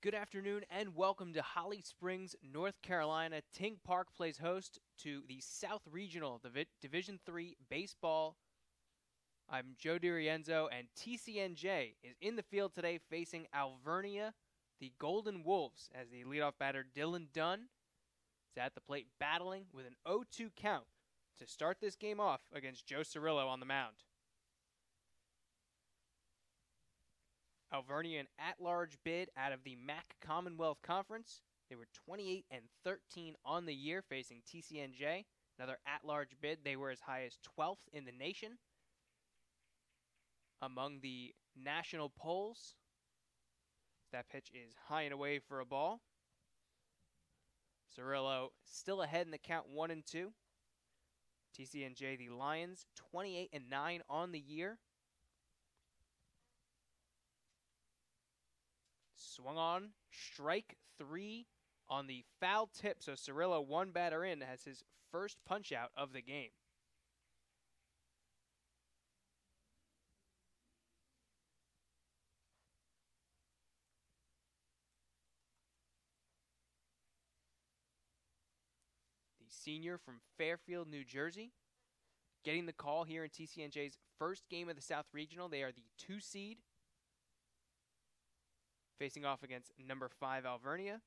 Good afternoon and welcome to Holly Springs, North Carolina. Tink Park plays host to the South Regional Division III Baseball. I'm Joe DiRienzo, and TCNJ is in the field today facing Alvernia, the Golden Wolves, as the leadoff batter Dylan Dunn is at the plate battling with an 0-2 count to start this game off against Joe Cirillo on the mound. Alvernia an at-large bid out of the MAC Commonwealth Conference. They were 28-13 on the year, facing TCNJ. Another at-large bid. They were as high as 12th in the nation. Among the national polls, that pitch is high and away for a ball. Cirillo still ahead in the count 1-2. TCNJ, the Lions, 28-9 on the year. Swung on, strike three on the foul tip. So Cirillo, one batter in, has his first punch out of the game. The senior from Fairfield, New Jersey, getting the call here in TCNJ's first game of the South Regional. They are the 2 seed. Facing off against number 5 Alvernia.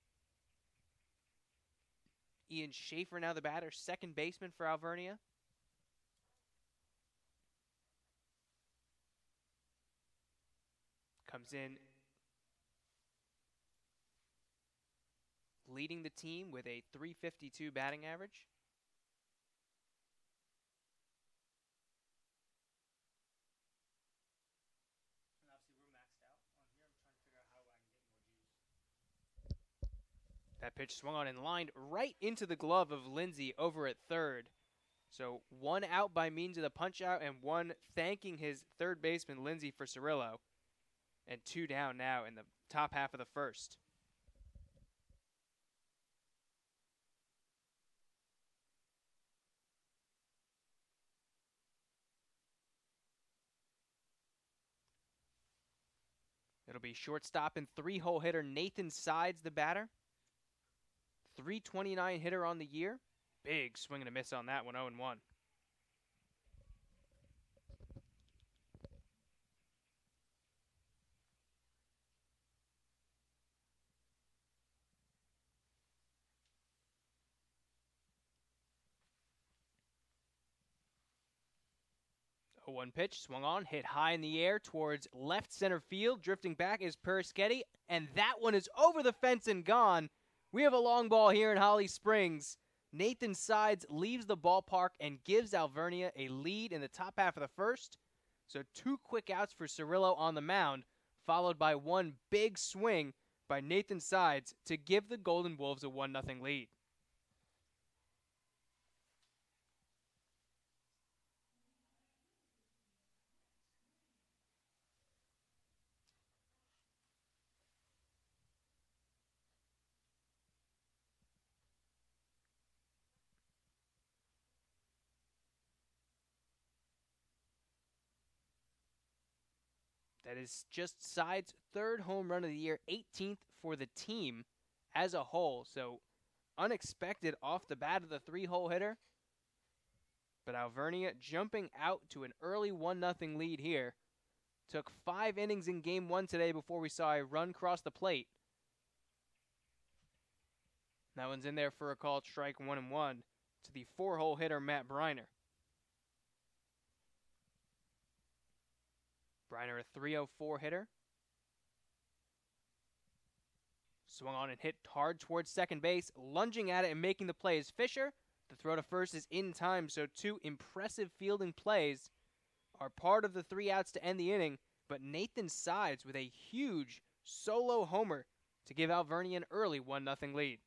Ian Schaefer now the batter, second baseman for Alvernia. Comes in leading the team with a .352 batting average. That pitch swung on and lined right into the glove of Lindsay over at third. So one out by means of the punch out and one thanking his third baseman Lindsay for Cirillo. And 2 down now in the top half of the first. It'll be shortstop and 3-hole hitter Nathan Sides the batter. .329 hitter on the year. Big swing and a miss on that one, 0-1. A 1 pitch, swung on, hit high in the air towards left center field. Drifting back is Perischetti, and that one is over the fence and gone. We have a long ball here in Holly Springs. Nathan Sides leaves the ballpark and gives Alvernia a lead in the top half of the first. So 2 quick outs for Cirillo on the mound, followed by one big swing by Nathan Sides to give the Golden Wolves a 1-0 lead. That is just Sides' 3rd home run of the year, 18th for the team as a whole. So unexpected off the bat of the 3-hole hitter. But Alvernia jumping out to an early 1-0 lead here. Took 5 innings in game 1 today before we saw a run cross the plate. That one's in there for a called strike 1-1 to the 4-hole hitter Matt Briner. Briner, a .304 hitter. Swung on and hit hard towards second base. Lunging at it and making the play is Fisher. The throw to first is in time, so 2 impressive fielding plays are part of the 3 outs to end the inning. But Nathan Sides with a huge solo homer to give Alvernia an early 1-0 lead.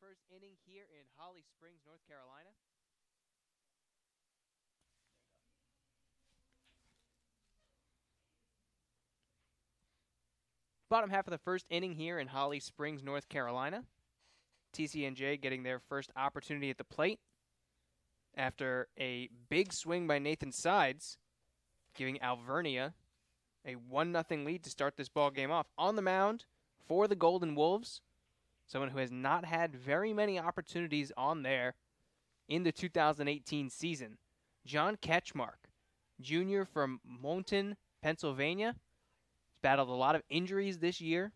first inning here in Holly Springs, North Carolina. Bottom half of the first inning here in Holly Springs, North Carolina. TCNJ getting their first opportunity at the plate after a big swing by Nathan Sides, giving Alvernia a 1-0 lead to start this ball game off. On the mound for the Golden Wolves, someone who has not had very many opportunities on there in the 2018 season, John Ketchmark, junior from Moulton, Pennsylvania. He's battled a lot of injuries this year.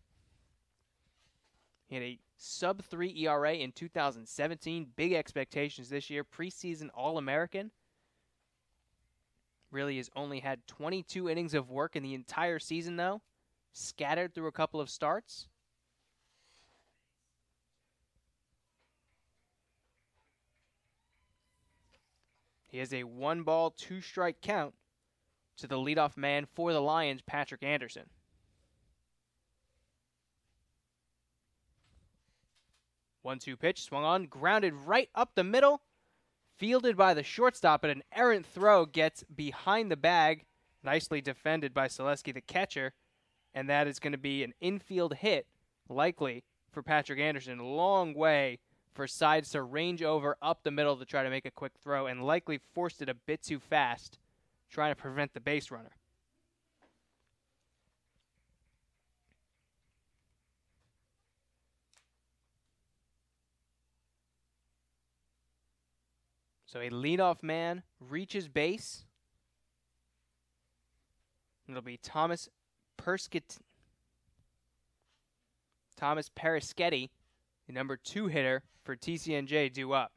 He had a sub-3 ERA in 2017. Big expectations this year. Preseason All-American. Really has only had 22 innings of work in the entire season, though. Scattered through a couple of starts. He has a 1-ball, 2-strike count to the leadoff man for the Lions, Patrick Anderson. One-two pitch, swung on, grounded right up the middle. Fielded by the shortstop, but an errant throw gets behind the bag. Nicely defended by Selesky, the catcher. And that is going to be an infield hit, likely, for Patrick Anderson. Long way for Sides to range over up the middle to try to make a quick throw, and likely forced it a bit too fast, trying to prevent the base runner. So a leadoff man reaches base. It'll be Thomas Perischetti, the number 2 hitter for TCNJ, due up.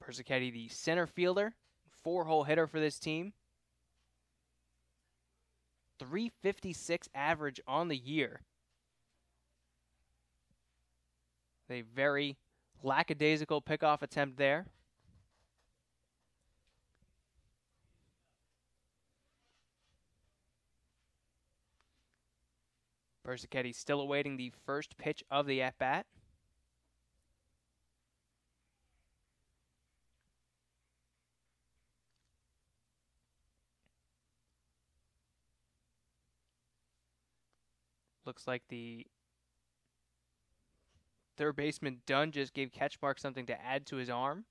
Perischetti, the center fielder, 4-hole hitter for this team. .356 average on the year. A very lackadaisical pickoff attempt there. Perischetti still awaiting the first pitch of the at-bat. Looks like the third baseman Dunn just gave Ketchmark something to add to his arm.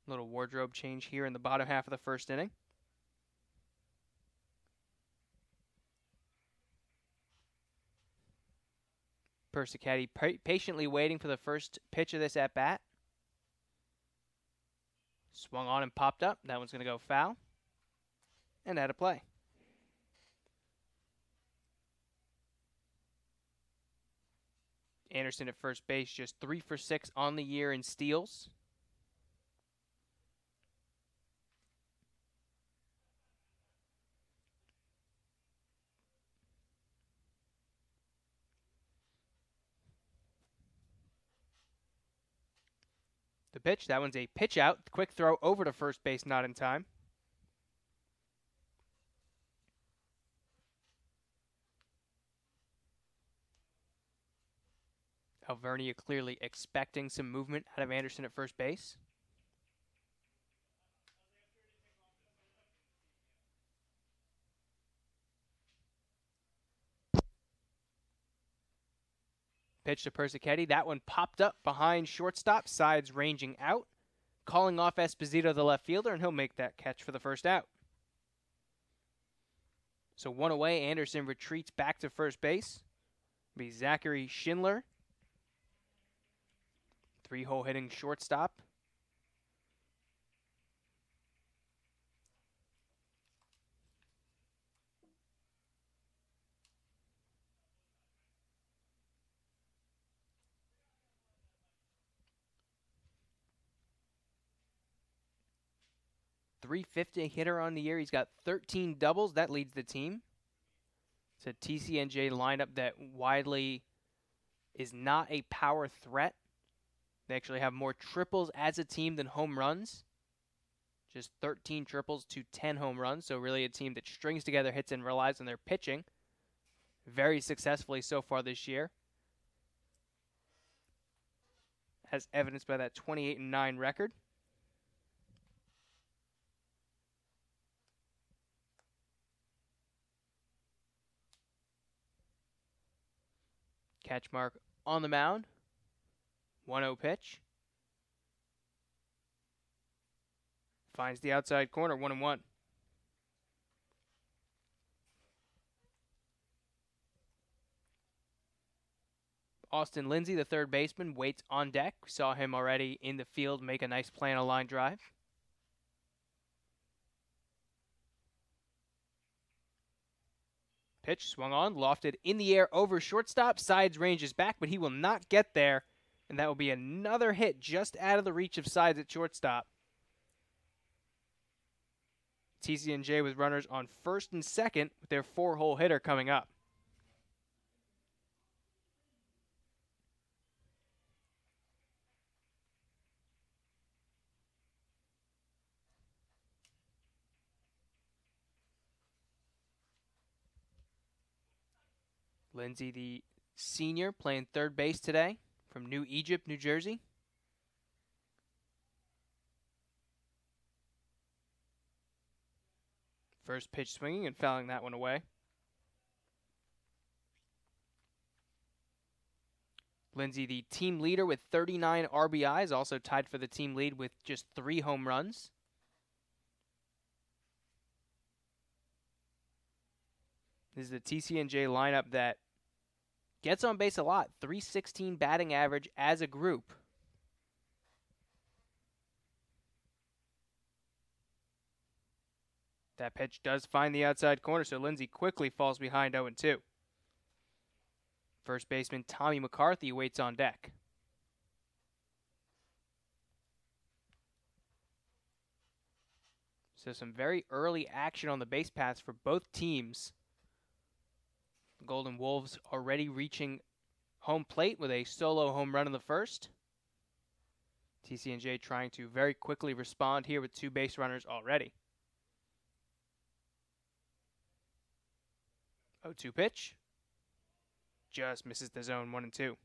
Little wardrobe change here in the bottom half of the first inning. Perischetti patiently waiting for the first pitch of this at-bat. Swung on and popped up. That one's going to go foul. And out of play. Anderson at first base, just 3 for 6 on the year in steals. The pitch, that one's a pitch out. Quick throw over to first base, not in time. Alvernia clearly expecting some movement out of Anderson at first base. Pitch to Perischetti. That one popped up behind shortstop. Sides ranging out. Calling off Esposito, the left fielder, and he'll make that catch for the first out. So 1 away. Anderson retreats back to first base. It'll be Zachary Schindler. 3-hole hitting shortstop. .350 hitter on the year. He's got 13 doubles. That leads the team. It's a TCNJ lineup that widely is not a power threat. They actually have more triples as a team than home runs. Just 13 triples to 10 home runs. So really a team that strings together hits and relies on their pitching very successfully so far this year, as evidenced by that 28-9 record. Catch mark on the mound. 1-0 pitch. Finds the outside corner, 1-1. Austin Lindsay, the third baseman, waits on deck. We saw him already in the field make a nice play on a line drive. Pitch swung on, lofted in the air over shortstop. Sides ranges back, but he will not get there. And that will be another hit just out of the reach of Sides at shortstop. TCNJ with runners on first and second with their 4-hole hitter coming up. Lindsay, the senior, playing third base today from New Egypt, New Jersey. First pitch swinging and fouling that one away. Lindsay, the team leader with 39 RBIs, also tied for the team lead with just 3 home runs. This is the TCNJ lineup that gets on base a lot. .316 batting average as a group. That pitch does find the outside corner, so Lindsay quickly falls behind 0-2. First baseman Tommy McCarthy waits on deck. So some very early action on the base paths for both teams. The Golden Wolves already reaching home plate with a solo home run in the first. TCNJ trying to very quickly respond here with 2 base runners already. 0-2 pitch. Just misses the zone, 1-2.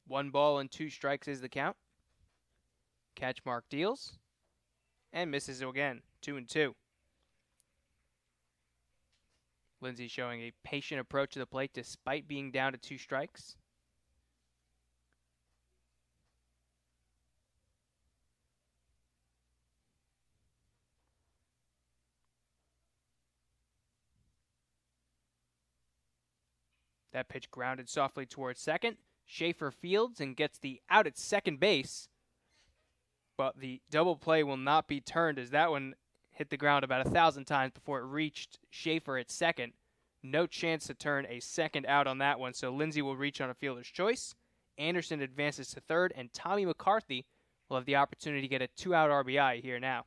One ball and 2 strikes is the count. Catch mark deals and misses again, 2-2. Lindsay showing a patient approach to the plate despite being down to 2 strikes. That pitch grounded softly towards second. Schaefer fields and gets the out at second base. But the double play will not be turned as that one hit the ground about 1,000 times before it reached Schaefer at second. No chance to turn a second out on that one, so Lindsay will reach on a fielder's choice. Anderson advances to third, and Tommy McCarthy will have the opportunity to get a 2-out RBI here now.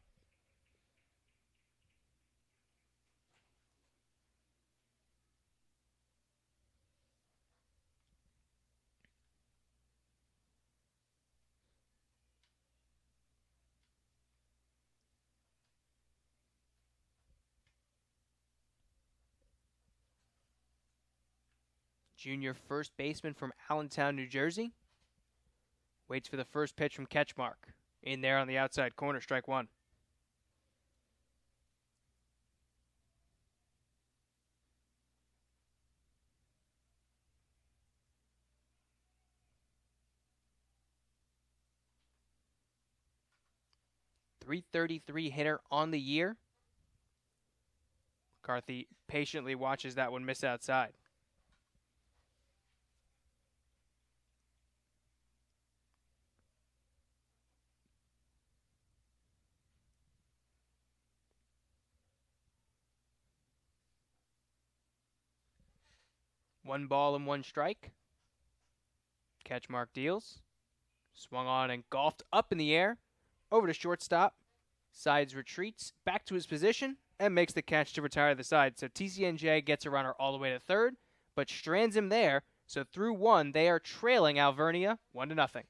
Junior first baseman from Allentown, New Jersey. Waits for the first pitch from Ketchmark. In there on the outside corner, strike 1. .333 hitter on the year. McCarthy patiently watches that one miss outside. One ball and 1 strike. Catch mark deals. Swung on and golfed up in the air. Over to shortstop. Sides retreats back to his position and makes the catch to retire the side. So TCNJ gets a runner all the way to third, but strands him there. So through one, they are trailing Alvernia 1-0.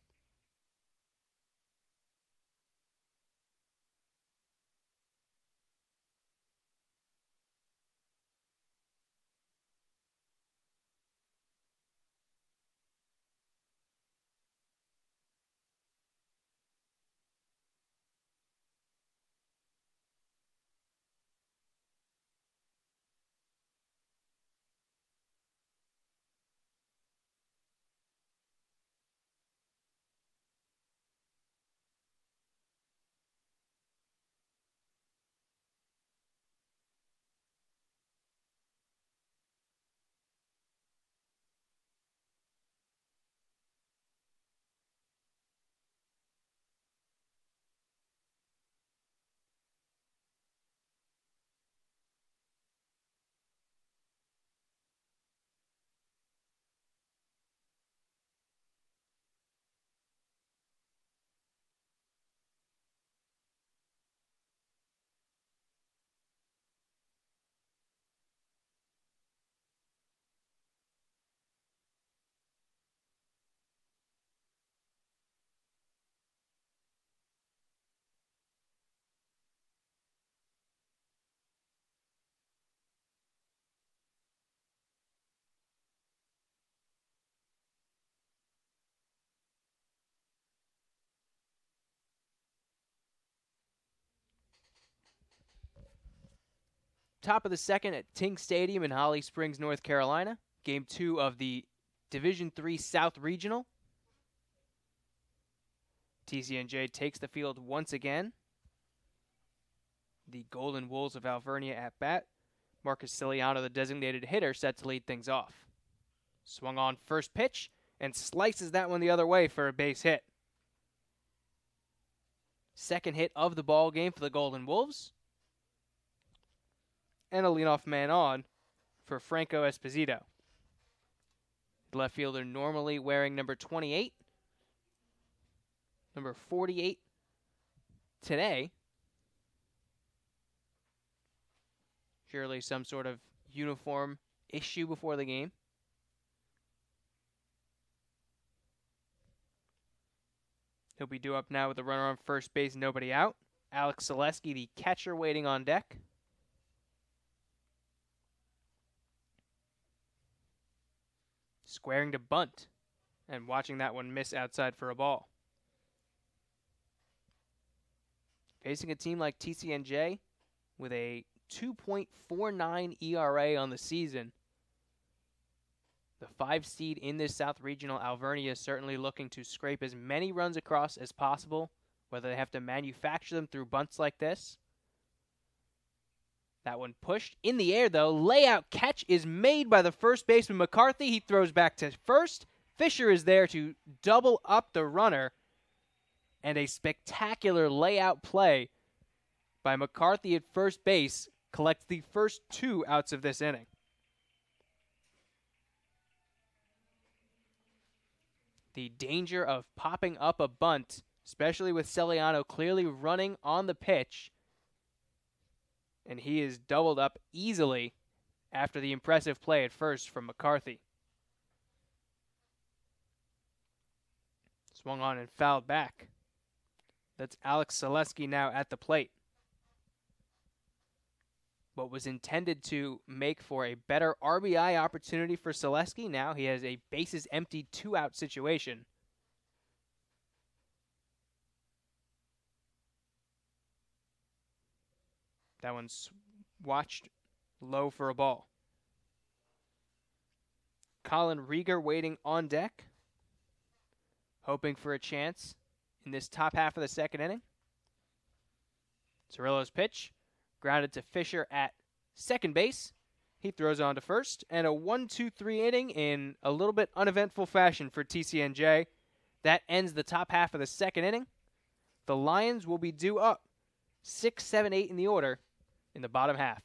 Top of the second at Ting Stadium in Holly Springs, North Carolina. Game 2 of the Division III South Regional. TCNJ takes the field once again. The Golden Wolves of Alvernia at bat. Marcus Ciliano, the designated hitter, set to lead things off. Swung on first pitch and slices that one the other way for a base hit. Second hit of the ball game for the Golden Wolves. And a leadoff man on for Franco Esposito. Left fielder normally wearing number 28. Number 48 today. Surely some sort of uniform issue before the game. He'll be due up now with the runner on first base, nobody out. Alex Zaleski, the catcher, waiting on deck. Squaring to bunt and watching that one miss outside for a ball. Facing a team like TCNJ with a 2.49 ERA on the season. The 5 seed in this South Regional, Alvernia, is certainly looking to scrape as many runs across as possible, whether they have to manufacture them through bunts like this. That one pushed in the air, though. Layout catch is made by the first baseman McCarthy. He throws back to first. Fisher is there to double up the runner. And a spectacular layout play by McCarthy at first base collects the first 2 outs of this inning. The danger of popping up a bunt, especially with Ciliano clearly running on the pitch. And he is doubled up easily after the impressive play at first from McCarthy. Swung on and fouled back. That's Alex Zaleski now at the plate. What was intended to make for a better RBI opportunity for Zaleski, now he has a bases empty 2-out situation. That one's watched low for a ball. Colin Rieger waiting on deck, hoping for a chance in this top half of the second inning. Cirillo's pitch, grounded to Fisher at second base. He throws on to first, and a 1-2-3 inning in a little bit uneventful fashion for TCNJ. That ends the top half of the second inning. The Lions will be due up 6, 7, 8 in the order in the bottom half.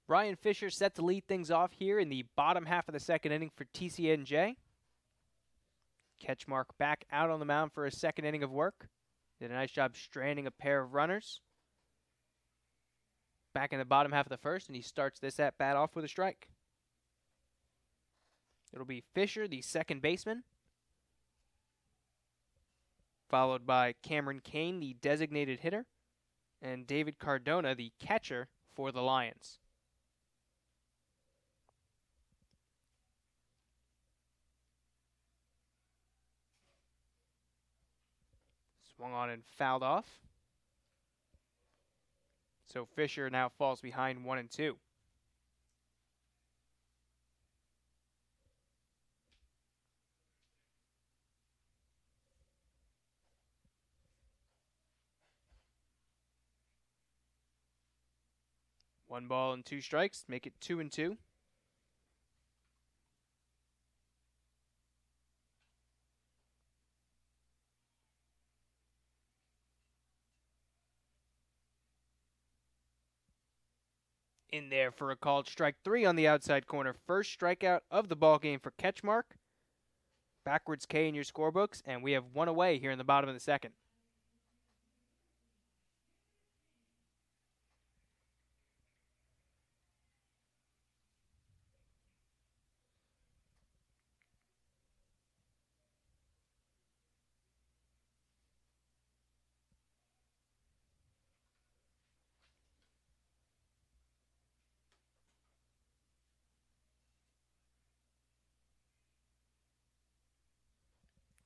Ryan Fisher set to lead things off here in the bottom half of the second inning for TCNJ. Ketchmark back out on the mound for a second inning of work. Did a nice job stranding a pair of runners. Back in the bottom half of the first, and he starts this at-bat off with a strike. It'll be Fisher, the second baseman, followed by Cameron Kane, the designated hitter, and David Cardona, the catcher for the Lions. Swung on and fouled off. So Fisher now falls behind 1-2. One ball and two strikes, make it 2-2. In there for a called strike 3 on the outside corner. First strikeout of the ball game for Ketchmark. Backwards K in your scorebooks, and we have one away here in the bottom of the second.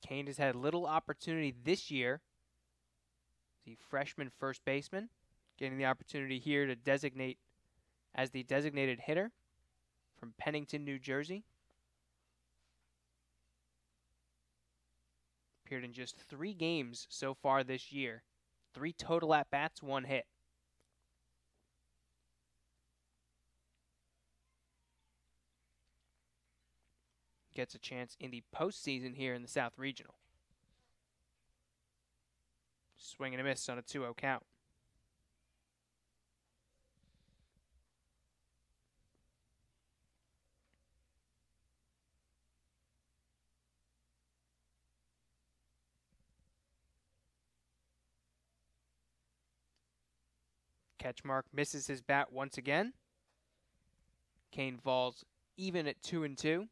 Kane has had little opportunity this year. The freshman first baseman, getting the opportunity here to designate as the designated hitter from Pennington, New Jersey. Appeared in just 3 games so far this year. 3 total at-bats, 1 hit. Gets a chance in the postseason here in the South Regional. Swing and a miss on a 2-0 count. Ketchmark misses his bat once again. Kane falls even at 2-2.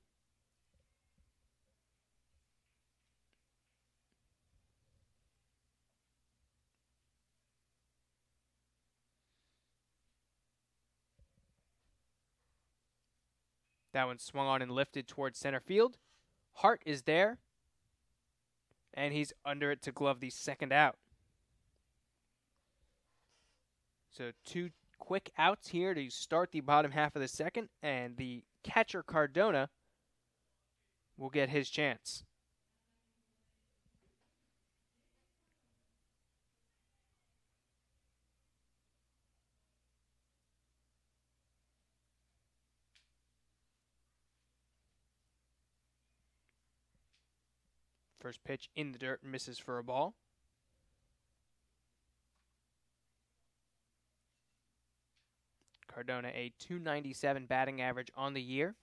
That one swung on and lifted towards center field. Hart is there, and he's under it to glove the second out. So 2 quick outs here to start the bottom half of the second, and the catcher Cardona will get his chance. First pitch in the dirt, misses for a ball. Cardona, a .297 batting average on the year.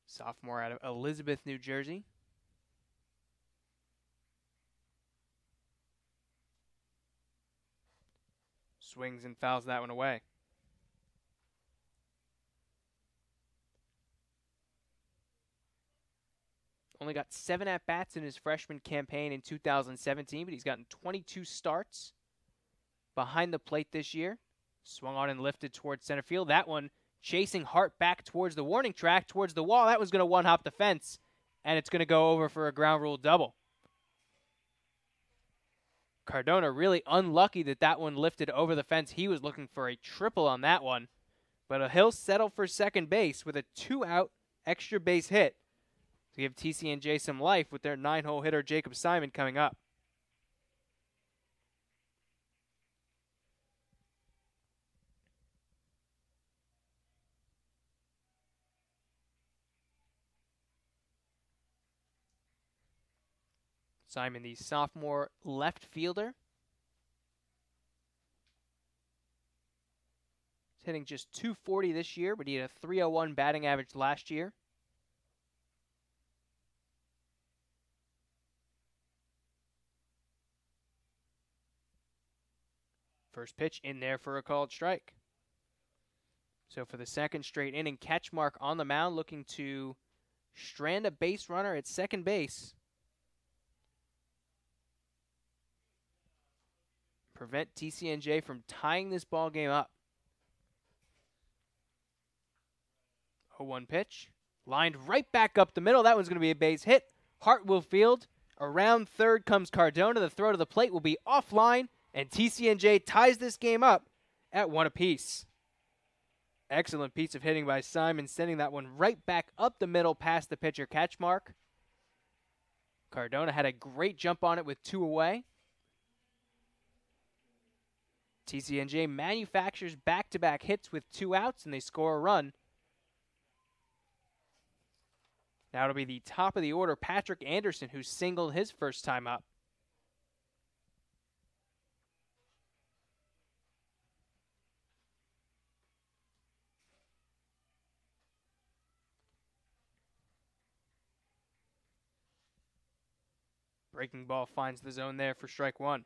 Sophomore out of Elizabeth, New Jersey. Swings and fouls that one away. Only got 7 at-bats in his freshman campaign in 2017, but he's gotten 22 starts behind the plate this year. Swung on and lifted towards center field. That one chasing Hart back towards the warning track, towards the wall. That was going to one-hop the fence, and it's going to go over for a ground rule double. Cardona really unlucky that that one lifted over the fence. He was looking for a triple on that one, but he'll settle for second base with a 2-out extra base hit to give TCNJ some life with their 9-hole hitter Jacob Simon coming up. Simon, the sophomore left fielder. He's hitting just .240 this year, but he had a .301 batting average last year. First pitch in there for a called strike. So for the second straight inning, Ketchmark on the mound looking to strand a base runner at second base. Prevent TCNJ from tying this ball game up. 0-1 pitch. Lined right back up the middle. That one's going to be a base hit. Hart will field. Around third comes Cardona. The throw to the plate will be offline, and TCNJ ties this game up at 1 apiece. Excellent piece of hitting by Simon, sending that one right back up the middle past the pitcher Ketchmark. Cardona had a great jump on it with 2 away. TCNJ manufactures back-to-back hits with 2 outs, and they score a run. Now it'll be the top of the order, Patrick Anderson, who singled his first time up. Breaking ball finds the zone there for strike 1.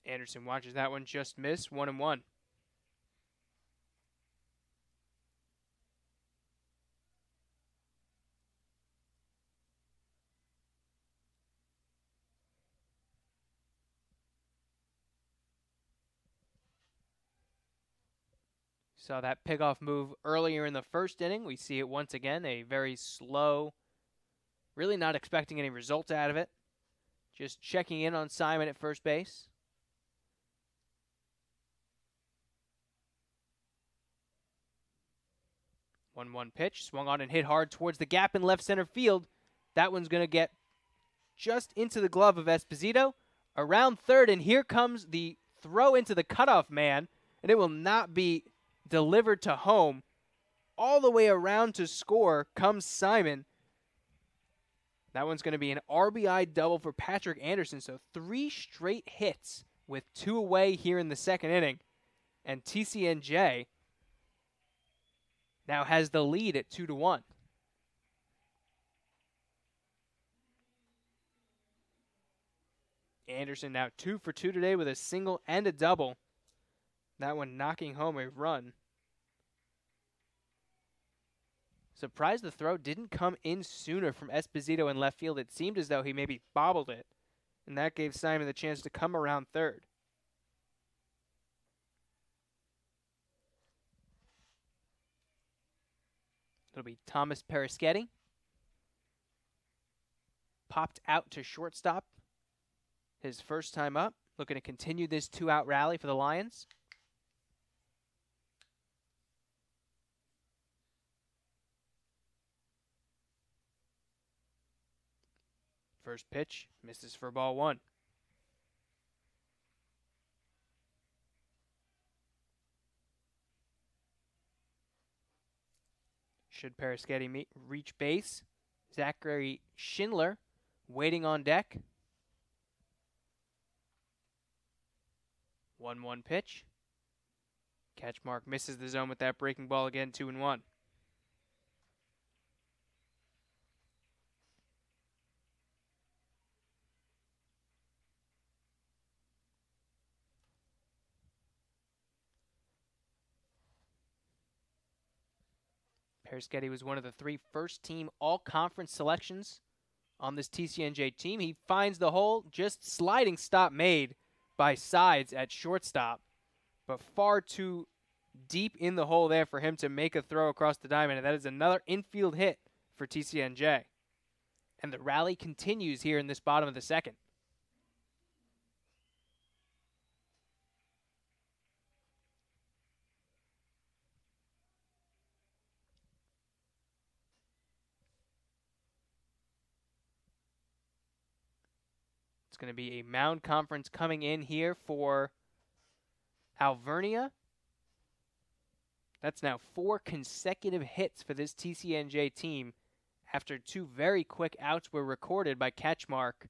Anderson watches that one just miss, 1-1. Saw that pickoff move earlier in the first inning. We see it once again, a very slow, really not expecting any result out of it. Just checking in on Simon at first base. 1-1 pitch, swung on and hit hard towards the gap in left center field. That one's going to get just into the glove of Esposito. Around third, and here comes the throw into the cutoff man, and it will not be delivered to home. All the way around to score comes Simon. That one's going to be an RBI double for Patrick Anderson, so 3 straight hits with 2 away here in the second inning. And TCNJ now has the lead at 2-1. Anderson now 2 for 2 today with a single and a double. That one knocking home a run. Surprised the throw didn't come in sooner from Esposito in left field. It seemed as though he maybe bobbled it, and that gave Simon the chance to come around third. It'll be Thomas Perischetti. Popped out to shortstop. His first time up. Looking to continue this 2-out rally for the Lions. First pitch misses for ball 1. Should Perischetti reach base? Zachary Schindler waiting on deck. 1-1 pitch. Ketchmark misses the zone with that breaking ball again, 2-1. Perischetti was one of the 3 first-team all-conference selections on this TCNJ team. He finds the hole, just sliding stop made by Sides at shortstop, but far too deep in the hole there for him to make a throw across the diamond, and that is another infield hit for TCNJ. And the rally continues here in this bottom of the second. going to be a mound conference coming in here for Alvernia. That's now 4 consecutive hits for this TCNJ team after 2 very quick outs were recorded by Ketchmark.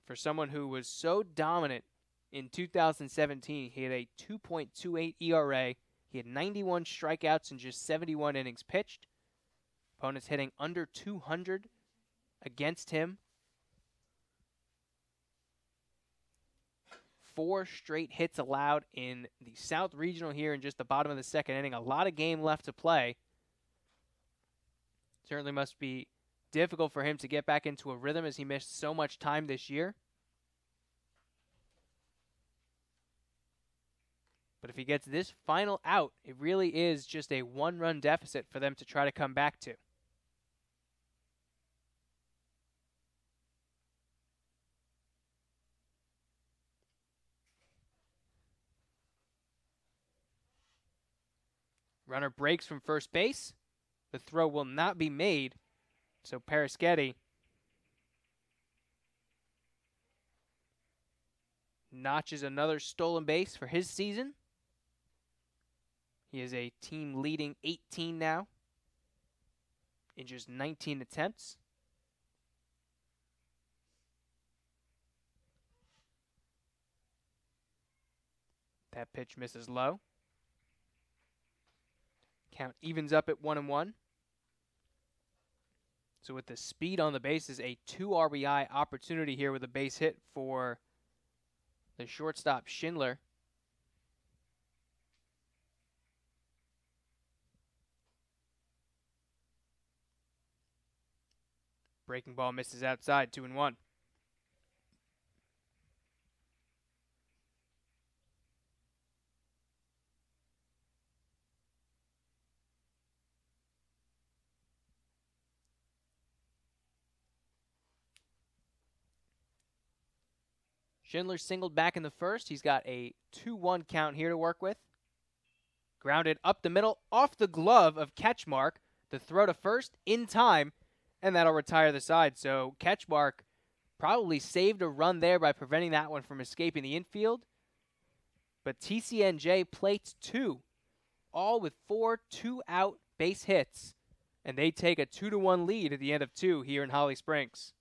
For someone who was so dominant in 2017, he had a 2.28 ERA. He had 91 strikeouts in just 71 innings pitched. Opponents hitting under 200 against him. 4 straight hits allowed in the South Regional here in just the bottom of the second inning. A lot of game left to play. Certainly must be difficult for him to get back into a rhythm as he missed so much time this year. But if he gets this final out, it really is just a 1-run deficit for them to try to come back to. Runner breaks from first base. The throw will not be made. So Perischetti notches another stolen base for his season. He is a team-leading 18 now in just 19 attempts. That pitch misses low. Count evens up at 1-1. So with the speed on the bases, a 2 RBI opportunity here with a base hit for the shortstop Schindler. Breaking ball misses outside, 2-1. Schindler singled back in the first. He's got a 2-1 count here to work with. Grounded up the middle, off the glove of Ketchmark. The throw to first in time, and that'll retire the side. So Ketchmark probably saved a run there by preventing that one from escaping the infield. But TCNJ plates 2, all with 4 2-out base hits, and they take a 2-1 lead at the end of 2 here in Holly Springs.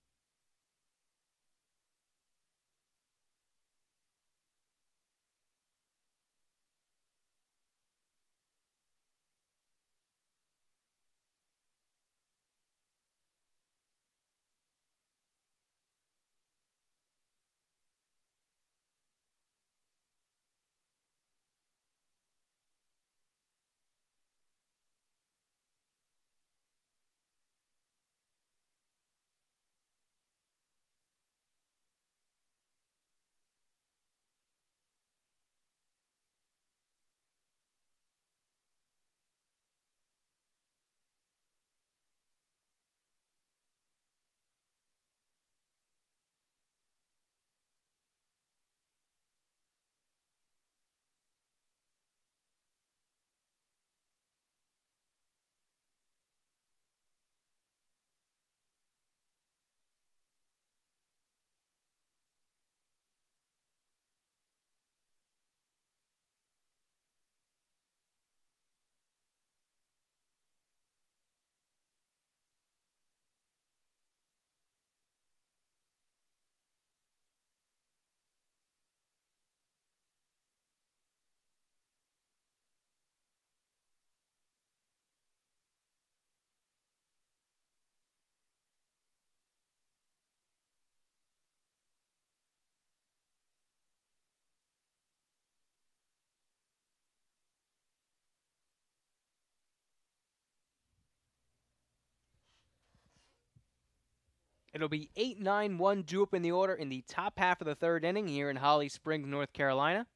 It'll be 8-9-1 due up in the order in the top half of the third inning here in Holly Springs, North Carolina.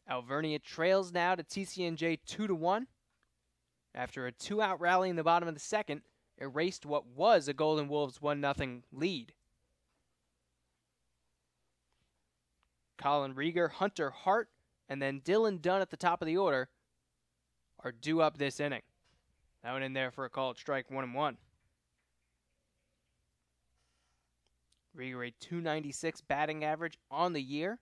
Alvernia trails now to TCNJ 2-1. After a 2-out rally in the bottom of the second, erased what was a Golden Wolves 1-0 lead. Colin Rieger, Hunter Hart, and then Dylan Dunn at the top of the order are due up this inning. That one in there for a called strike, 1-1. Rieger a .296 batting average on the year.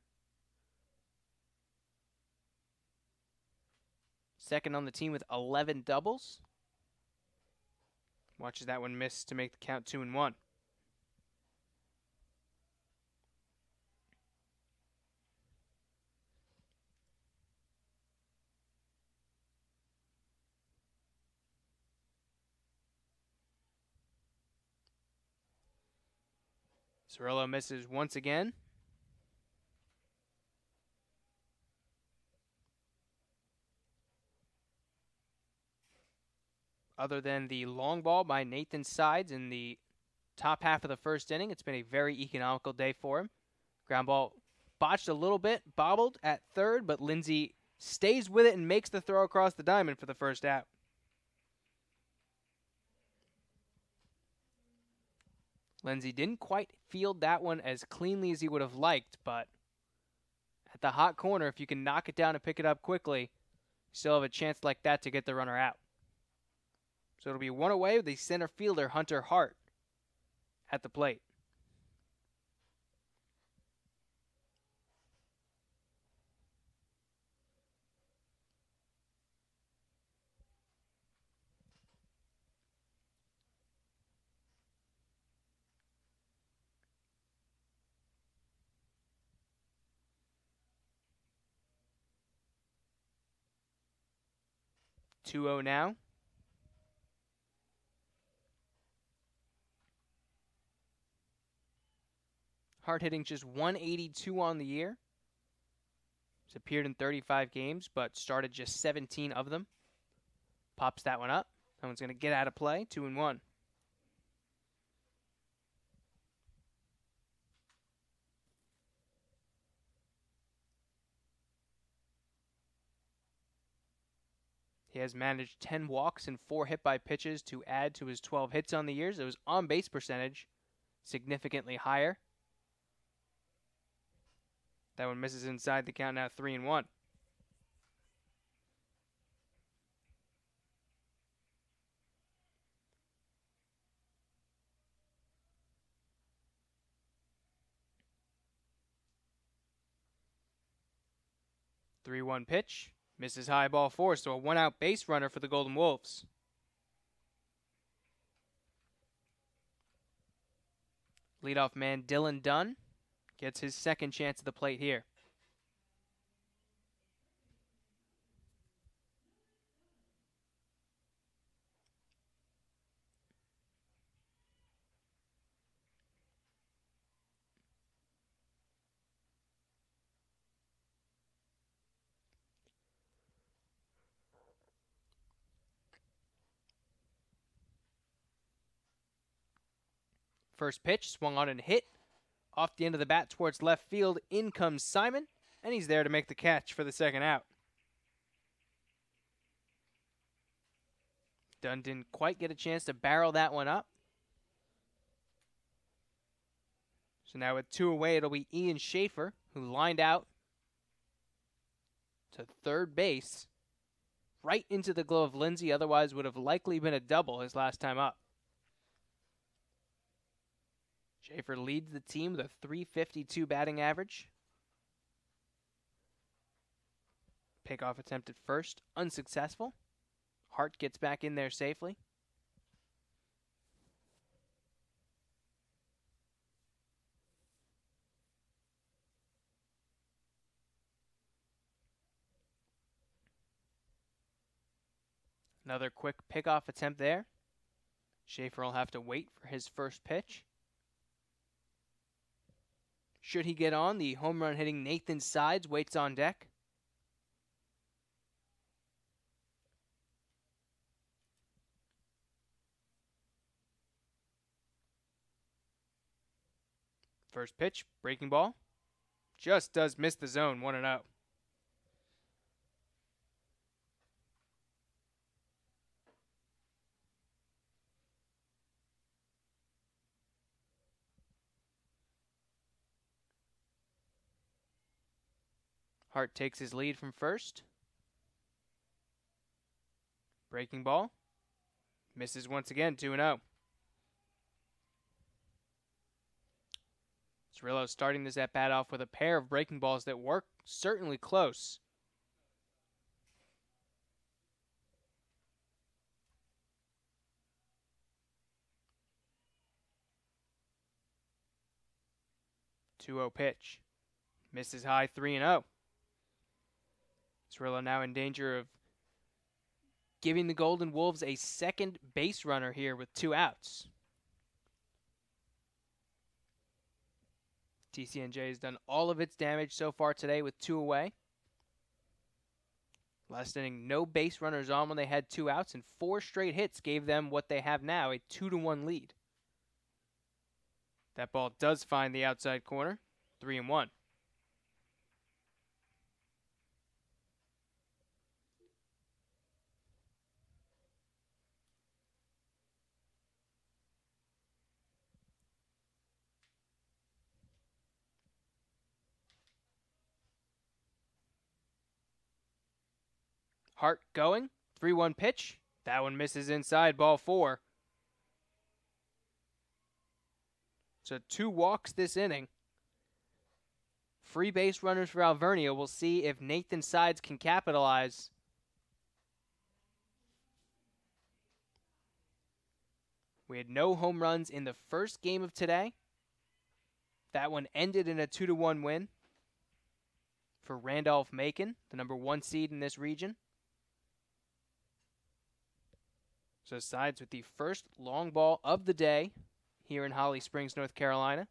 Second on the team with 11 doubles. Watches that one miss to make the count 2-1. Cirillo misses once again. Other than the long ball by Nathan Sides in the top half of the first inning, it's been a very economical day for him. Ground ball botched a little bit, bobbled at third, but Lindsay stays with it and makes the throw across the diamond for the first out. Lindsay didn't quite field that one as cleanly as he would have liked, but at the hot corner, if you can knock it down and pick it up quickly, you still have a chance like that to get the runner out. So it'll be one away with the center fielder, Hunter Hart, at the plate. Two-0 now. Hart hitting just .182 on the year. He's appeared in 35 games, but started just 17 of them. Pops that one up. That one's going to get out of play. 2-1. He has managed 10 walks and 4 hit by pitches to add to his 12 hits on the year. So his on-base percentage significantly higher. That one misses inside the count now 3-1. Three-one pitch. Misses high ball four, so a one-out base runner for the Golden Wolves. Leadoff man Dylan Dunn gets his second chance at the plate here. First pitch, swung on and hit. Off the end of the bat towards left field, in comes Simon, and he's there to make the catch for the second out. Dunn didn't quite get a chance to barrel that one up. So now with two away, it'll be Ian Schaefer, who lined out to third base, right into the glove of Lindsay, otherwise would have likely been a double his last time up. Schaefer leads the team with a .352 batting average. Pickoff attempt at first, unsuccessful. Hart gets back in there safely. Another quick pickoff attempt there. Schaefer will have to wait for his first pitch. Should he get on, the home run hitting Nathan Sides waits on deck. First pitch, breaking ball. Just does miss the zone, 1-0. Hart takes his lead from first. Breaking ball. Misses once again, 2-0. Cirillo starting this at bat off with a pair of breaking balls that work certainly close. Two-zero pitch. Misses high 3-0. Cirillo now in danger of giving the Golden Wolves a second base runner here with 2 outs. TCNJ has done all of its damage so far today with 2 away. Last inning, no base runners on when they had 2 outs, and 4 straight hits gave them what they have now, a 2-1 lead. That ball does find the outside corner, 3-1. Hart going, 3-1 pitch. That one misses inside, ball 4. So 2 walks this inning. Free base runners for Alvernia. We'll see if Nathan Sides can capitalize. We had no home runs in the first game of today. That one ended in a 2-1 win for Randolph-Macon, the number 1 seed in this region. So Sides with the first long ball of the day here in Holly Springs, North Carolina.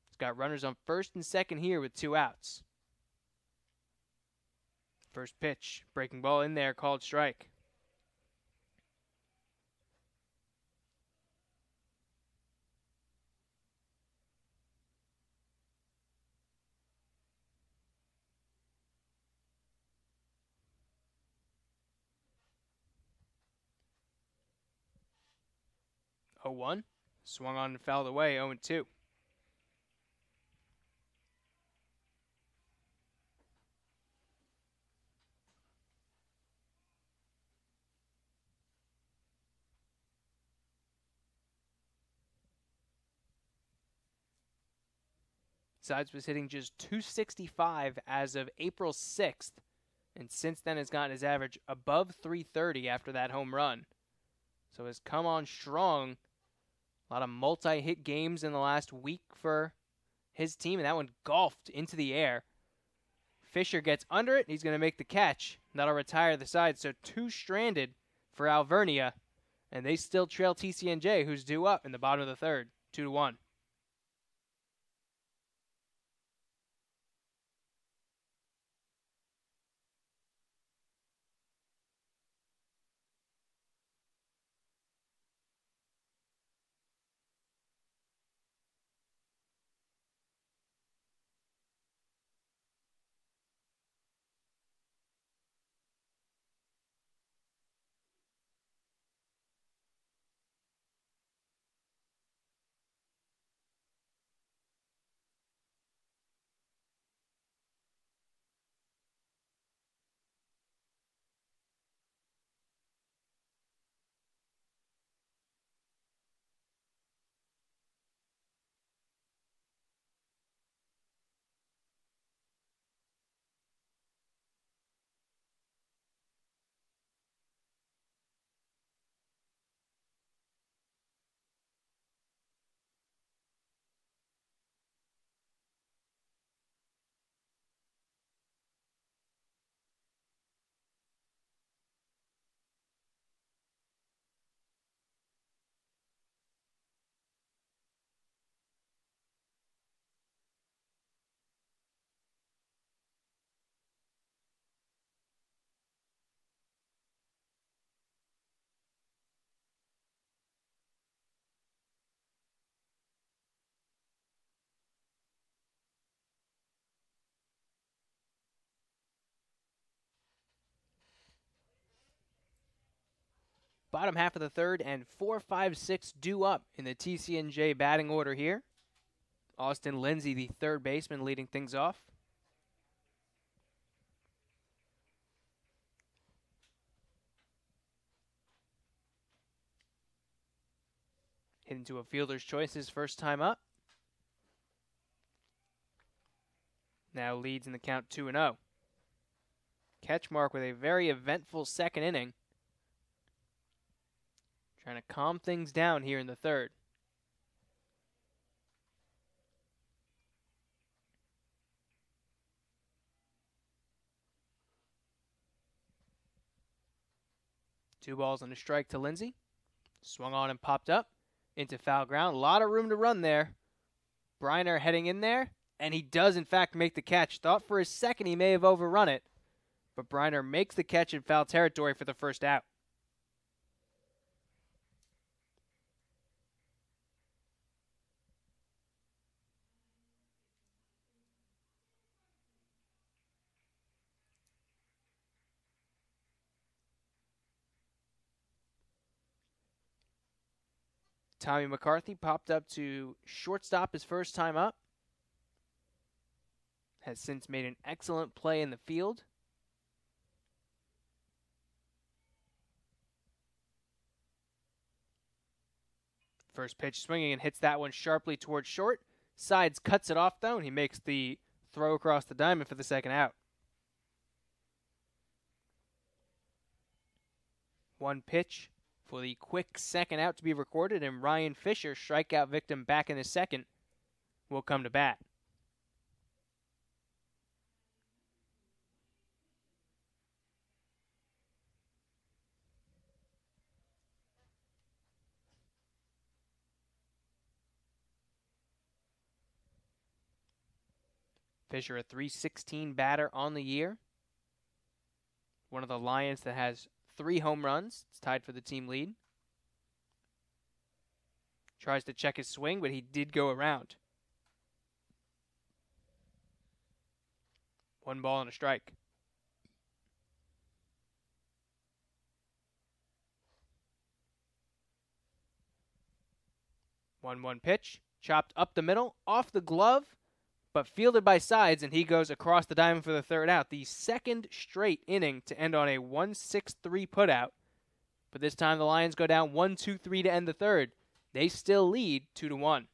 He's got runners on first and second here with 2 outs. First pitch, breaking ball in there, called strike. Oh, 1. Swung on and fouled away, 0-2. Sides was hitting just .265 as of April 6th, and since then has gotten his average above .330 after that home run. So has come on strong. A lot of multi-hit games in the last week for his team, and that one golfed into the air. Fisher gets under it, and he's going to make the catch. That'll retire the side, so 2 stranded for Alvernia, and they still trail TCNJ, who's due up in the bottom of the 3rd, 2-1. Bottom half of the 3rd, and 4, 5, 6 due up in the TCNJ batting order here. Austin Lindsay, the 3rd baseman, leading things off. Hit into a fielder's choice his first time up. now leads in the count 2-0. Ketchmark with a very eventful second inning. Trying to calm things down here in the third. Two balls and a strike to Lindsay. Swung on and popped up into foul ground. A lot of room to run there. Briner heading in there, and he does in fact make the catch. Thought for a second he may have overrun it, but Briner makes the catch in foul territory for the first out. Tommy McCarthy popped up to shortstop his first time up. Has since made an excellent play in the field. First pitch swinging and hits that one sharply towards short. Sides cuts it off though, and he makes the throw across the diamond for the second out. One pitch for the quick second out to be recorded, and Ryan Fisher, strikeout victim back in the second, will come to bat. Fisher, a .316 batter on the year. One of the Lions that has 3 home runs. It's tied for the team lead. Tries to check his swing, but he did go around. 1 ball and a strike. One pitch, chopped up the middle, off the glove, but fielded by Sides, and he goes across the diamond for the third out. The second straight inning to end on a 1-6-3 putout. But this time the Lions go down 1-2-3 to end the third. They still lead 2-1.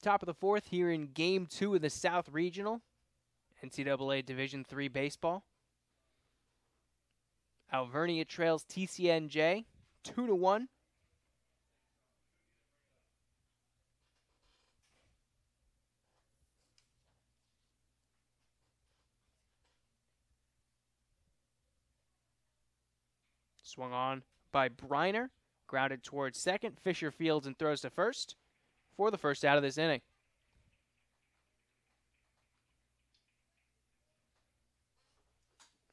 Top of the fourth here in Game 2 of the South Regional, NCAA Division III baseball. Alvernia trails TCNJ 2-1. Swung on by Briner, grounded towards second. Fisher fields and throws to first for the first out of this inning.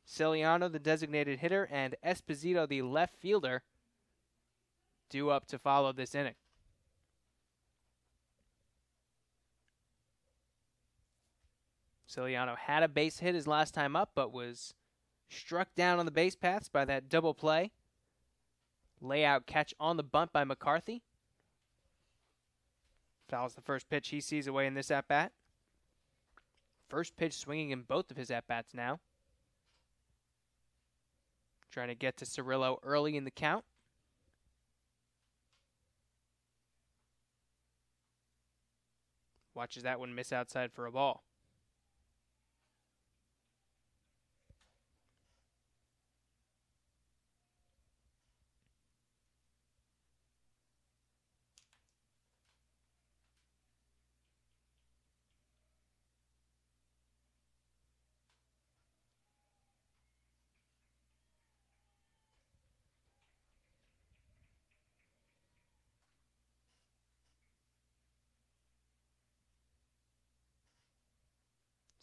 Ciliano, the designated hitter, and Esposito, the left fielder, due up to follow this inning. Ciliano had a base hit his last time up, but was struck down on the base paths by that double play. Layout catch on the bunt by McCarthy. Fouls the first pitch he sees away in this at-bat. First pitch swinging in both of his at-bats now. Trying to get to Cirillo early in the count. Watches that one miss outside for a ball.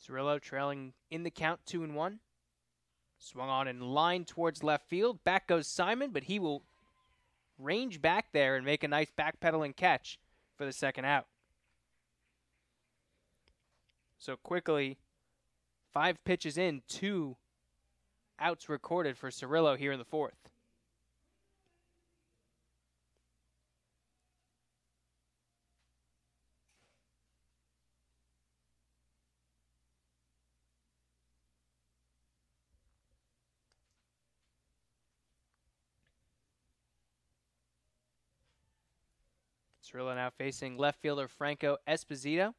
Cirillo trailing in the count 2-1. Swung on in line towards left field. Back goes Simon, but he will range back there and make a nice backpedaling catch for the second out. So quickly, 5 pitches in, 2 outs recorded for Cirillo here in the fourth. Cirillo now facing left fielder Franco Esposito.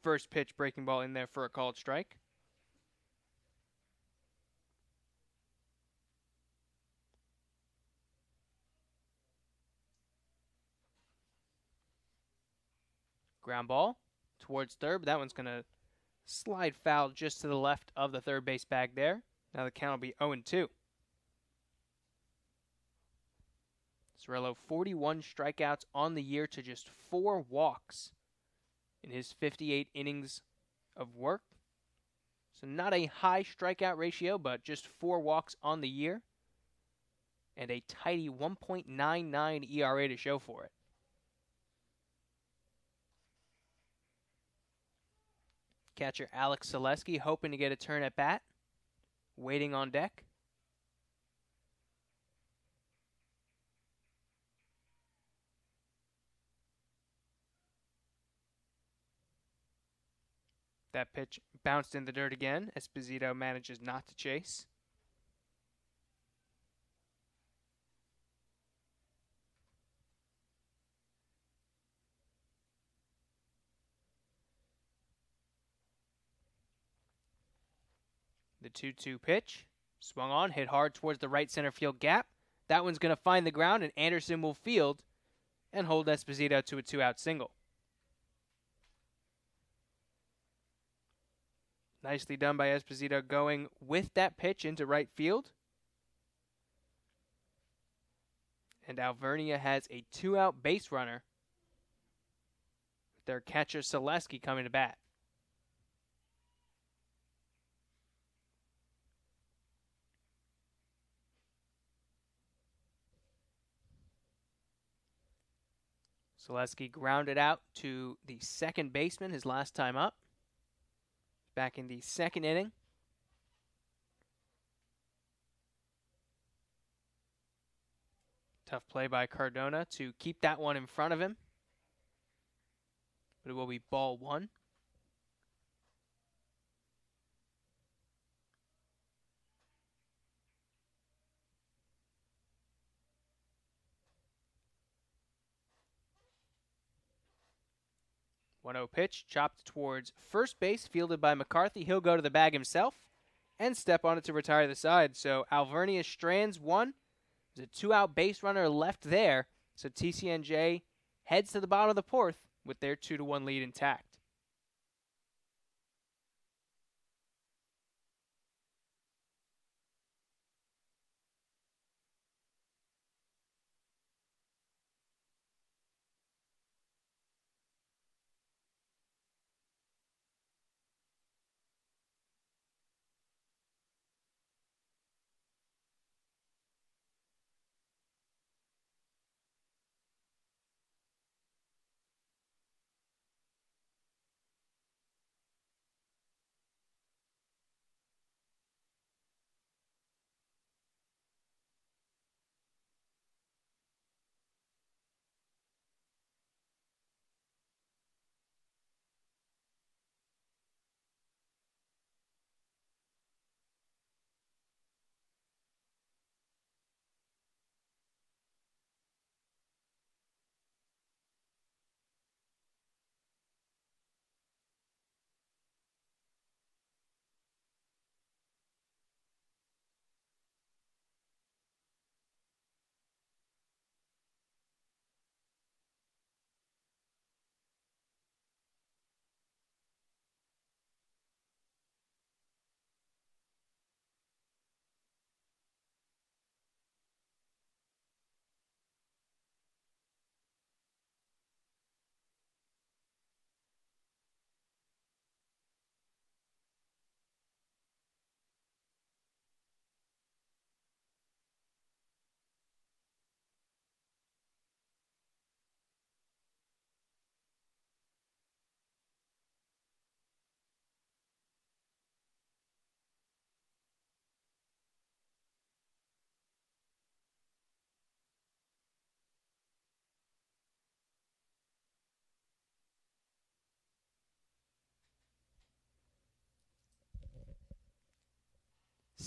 First pitch breaking ball in there for a called strike. Ground ball towards third, but that one's going to slide foul just to the left of the third base bag there. Now the count will be 0-2. Cirillo 41 strikeouts on the year to just 4 walks in his 58 innings of work. So not a high strikeout ratio, but just 4 walks on the year. And a tidy 1.99 ERA to show for it. Catcher Alex Selesky hoping to get a turn at bat. Waiting on deck. That pitch bounced in the dirt again. Esposito manages not to chase. The 2-2 pitch. Swung on, hit hard towards the right center field gap. That one's going to find the ground, and Anderson will field and hold Esposito to a 2-out single. Nicely done by Esposito going with that pitch into right field. And Alvernia has a 2-out base runner with their catcher Selesky coming to bat. Selesky grounded out to the second baseman his last time up. Back in the second inning. Tough play by Cardona to keep that one in front of him. But it will be ball 1. One-0 pitch, chopped towards first base, fielded by McCarthy. He'll go to the bag himself and step on it to retire the side. So Alvernia strands one. There's a 2-out base runner left there. So TCNJ heads to the bottom of the fourth with their 2-1 lead intact.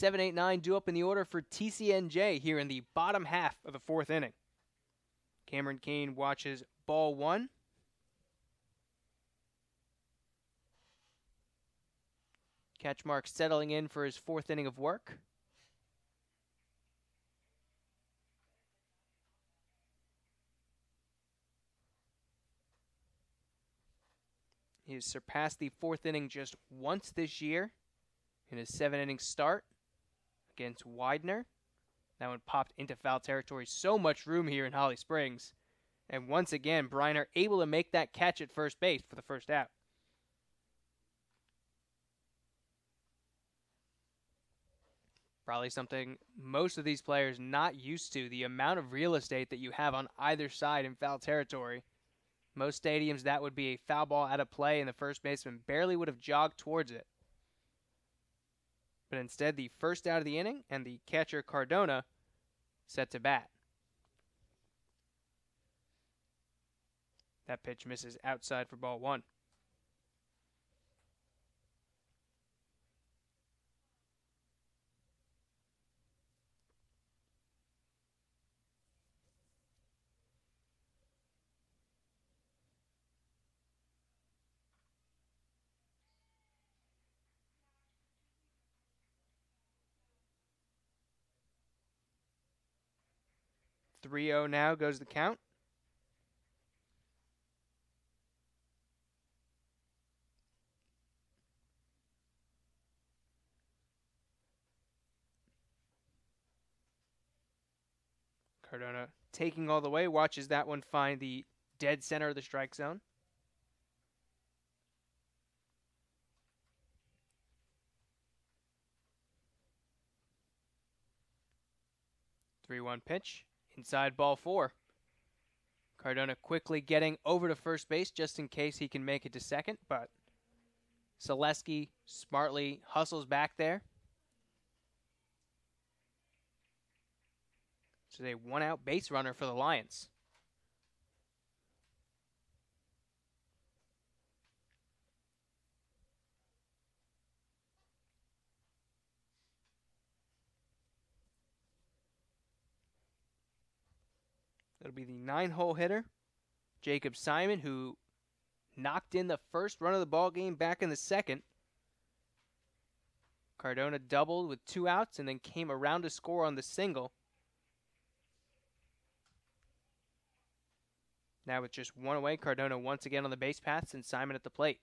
7, 8, 9 due up in the order for TCNJ here in the bottom half of the fourth inning. Cameron Kane watches ball one. Catchmark settling in for his fourth inning of work. He has surpassed the fourth inning just once this year in his 7-inning start against Widener. That one popped into foul territory. So much room here in Holly Springs. And once again, Briner able to make that catch at first base for the first out. Probably something most of these players not used to, the amount of real estate that you have on either side in foul territory. Most stadiums, that would be a foul ball out of play, and the first baseman barely would have jogged towards it. But instead, the first out of the inning, and the catcher Cardona set to bat. That pitch misses outside for ball one. .30 now goes the count. Cardona taking all the way, watches that one find the dead center of the strike zone. .3-1 pitch, inside ball four. Cardona quickly getting over to first base just in case he can make it to second, but Selesky smartly hustles back there. So a one-out base runner for the Lions. It'll be the 9-hole hitter, Jacob Simon, who knocked in the first run of the ball game back in the second. Cardona doubled with 2 outs and then came around to score on the single. Now with just 1 away, Cardona once again on the base paths and Simon at the plate.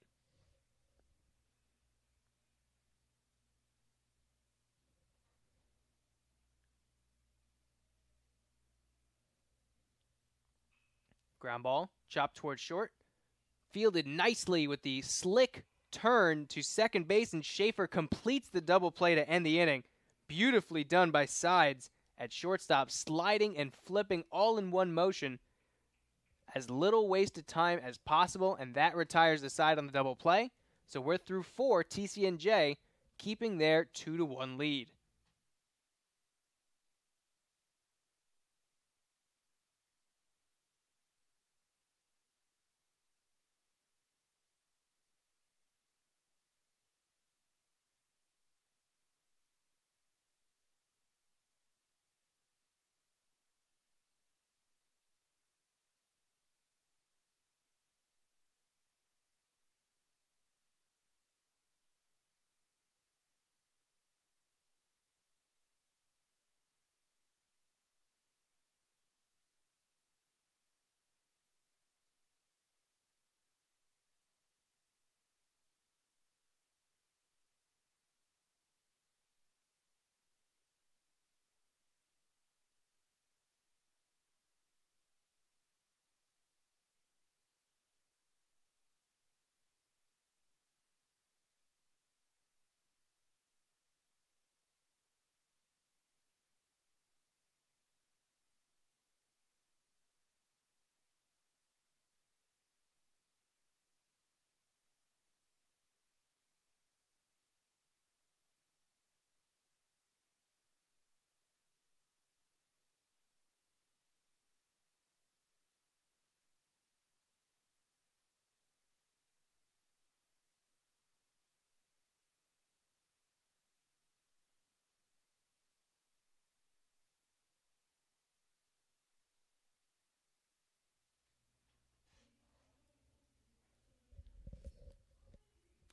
Ground ball, chopped towards short. Fielded nicely with the slick turn to second base, and Schaefer completes the double play to end the inning. Beautifully done by Sides at shortstop, sliding and flipping all in one motion. As little wasted time as possible, and that retires the side on the double play. So we're through 4, TCNJ keeping their 2-1 lead.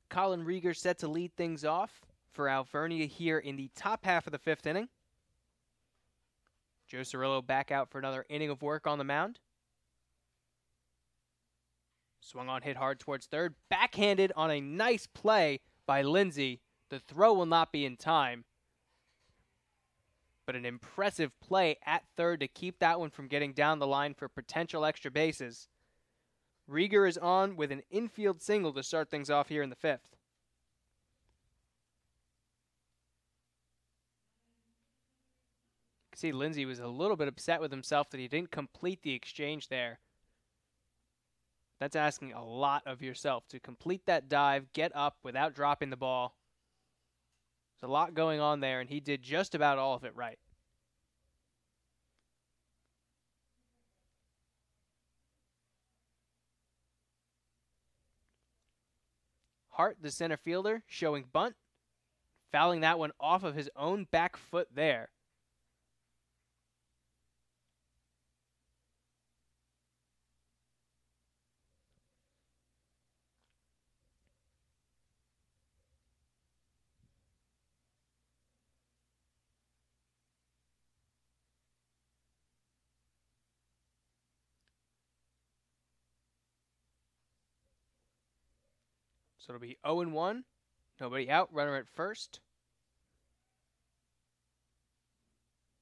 Colin Rieger set to lead things off for Alvernia here in the top half of the 5th inning. Joe Cirillo back out for another inning of work on the mound. Swung on, hit hard towards third. Backhanded on a nice play by Lindsay. The throw will not be in time. But an impressive play at third to keep that one from getting down the line for potential extra bases. Rieger is on with an infield single to start things off here in the 5th. You can see Lindsay was a little bit upset with himself that he didn't complete the exchange there. That's asking a lot of yourself to complete that dive, get up without dropping the ball. There's a lot going on there, and he did just about all of it right. Hart, the center fielder, showing bunt, fouling that one off of his own back foot there. So it'll be 0-1. Nobody out. Runner at first.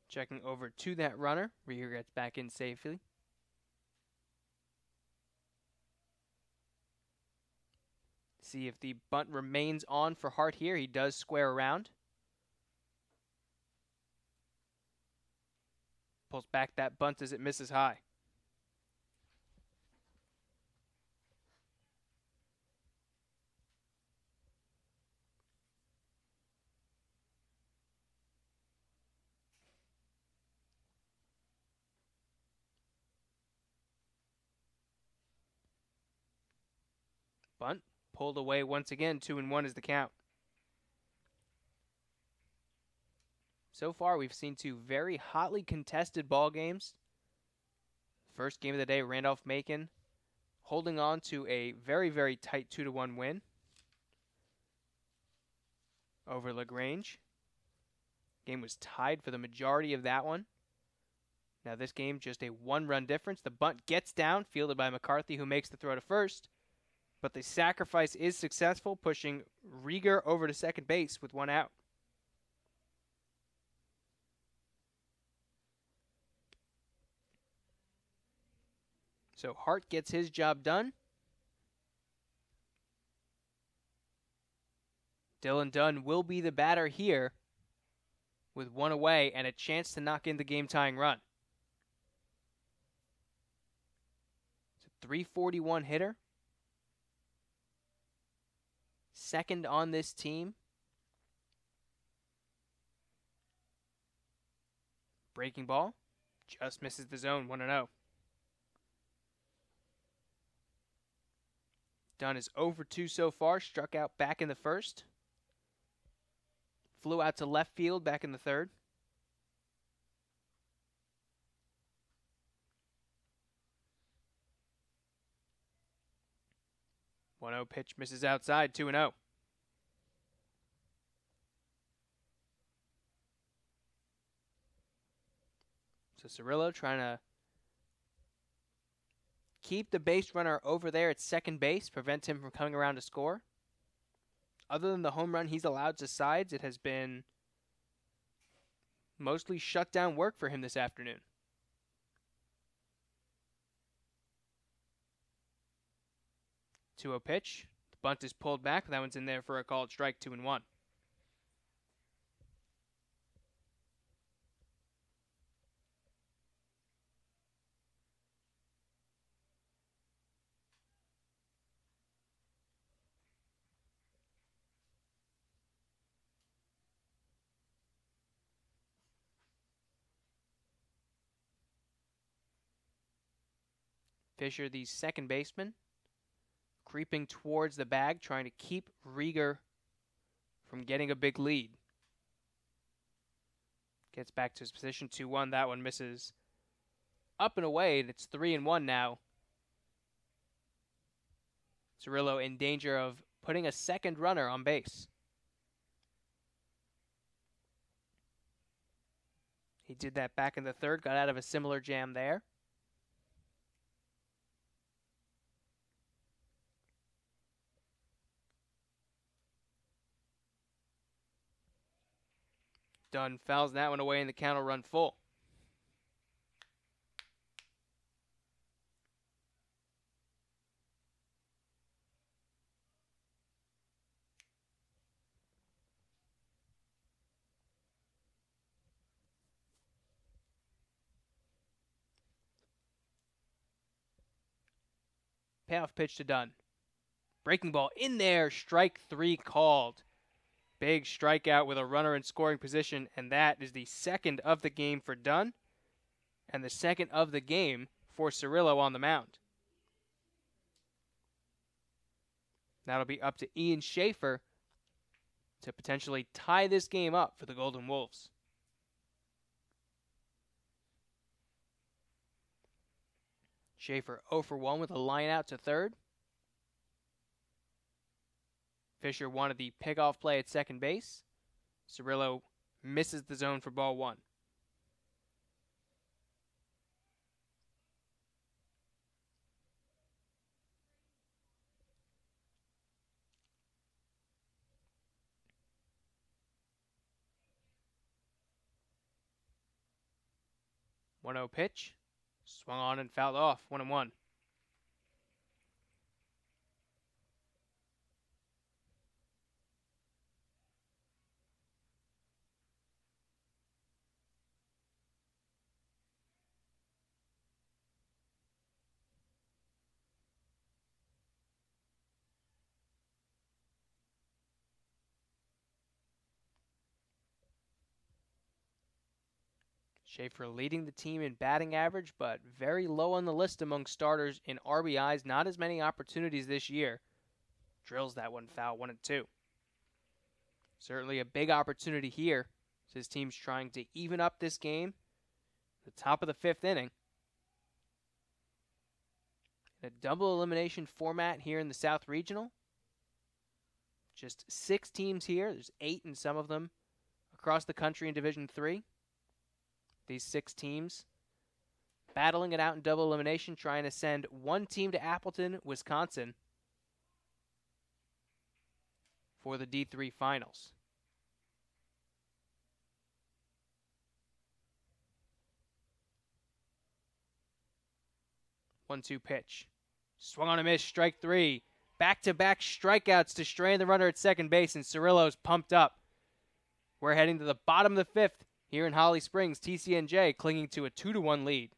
Checking over to that runner. Rieger gets back in safely. See if the bunt remains on for Hart here. He does square around. Pulls back that bunt as it misses high. Bunt pulled away once again. 2-1 is the count. So far, we've seen two very hotly contested ball games. First game of the day, Randolph-Macon holding on to a very, very tight 2-1 win over LaGrange. Game was tied for the majority of that one. Now this game, just a 1-run difference. The bunt gets down, fielded by McCarthy, who makes the throw to first. But the sacrifice is successful, pushing Rieger over to second base with one out. So Hart gets his job done. Dylan Dunn will be the batter here with one away and a chance to knock in the game-tying run. It's a .341 hitter. Second on this team. Breaking ball. Just misses the zone. 1-0. Dunn is 0 for 2 so far. Struck out back in the first. Flew out to left field back in the third. .1-0 pitch misses outside. 2-0. So Cirillo trying to keep the base runner over there at second base, prevent him from coming around to score. Other than the home run he's allowed to sides, it has been mostly shutdown work for him this afternoon. .2-0 pitch. The bunt is pulled back, but that one's in there for a called strike. 2-1. Fisher, the second baseman, creeping towards the bag, trying to keep Rieger from getting a big lead. Gets back to his position. 2-1. That one misses up and away, and it's 3-1 now. Cirillo in danger of putting a second runner on base. He did that back in the third, got out of a similar jam there. Dunn fouls that one away and the count will run full. Payoff pitch to Dunn. Breaking ball in there, strike 3 called. Big strikeout with a runner in scoring position, and that is the second of the game for Dunn, and the second of the game for Cirillo on the mound. That'll be up to Ian Schaefer to potentially tie this game up for the Golden Wolves. Schaefer 0 for 1 with a line out to third. Fisher wanted the pickoff play at second base. Cirillo misses the zone for ball 1. One 0 pitch. Swung on and fouled off. 1-1. Schaefer leading the team in batting average, but very low on the list among starters in RBIs. Not as many opportunities this year. Drills that one foul, 1-2. Certainly a big opportunity here. His team's trying to even up this game. The top of the 5th inning. In a double elimination format here in the South Regional. Just 6 teams here. There's 8 in some of them across the country in Division III. These 6 teams battling it out in double elimination, trying to send one team to Appleton, Wisconsin for the D3 finals. One-two pitch. Swung on a miss, strike 3. Back-to-back strikeouts to strand the runner at second base, and Cirillo's pumped up. We're heading to the bottom of the 5th. Here in Holly Springs, TCNJ clinging to a 2-1 lead.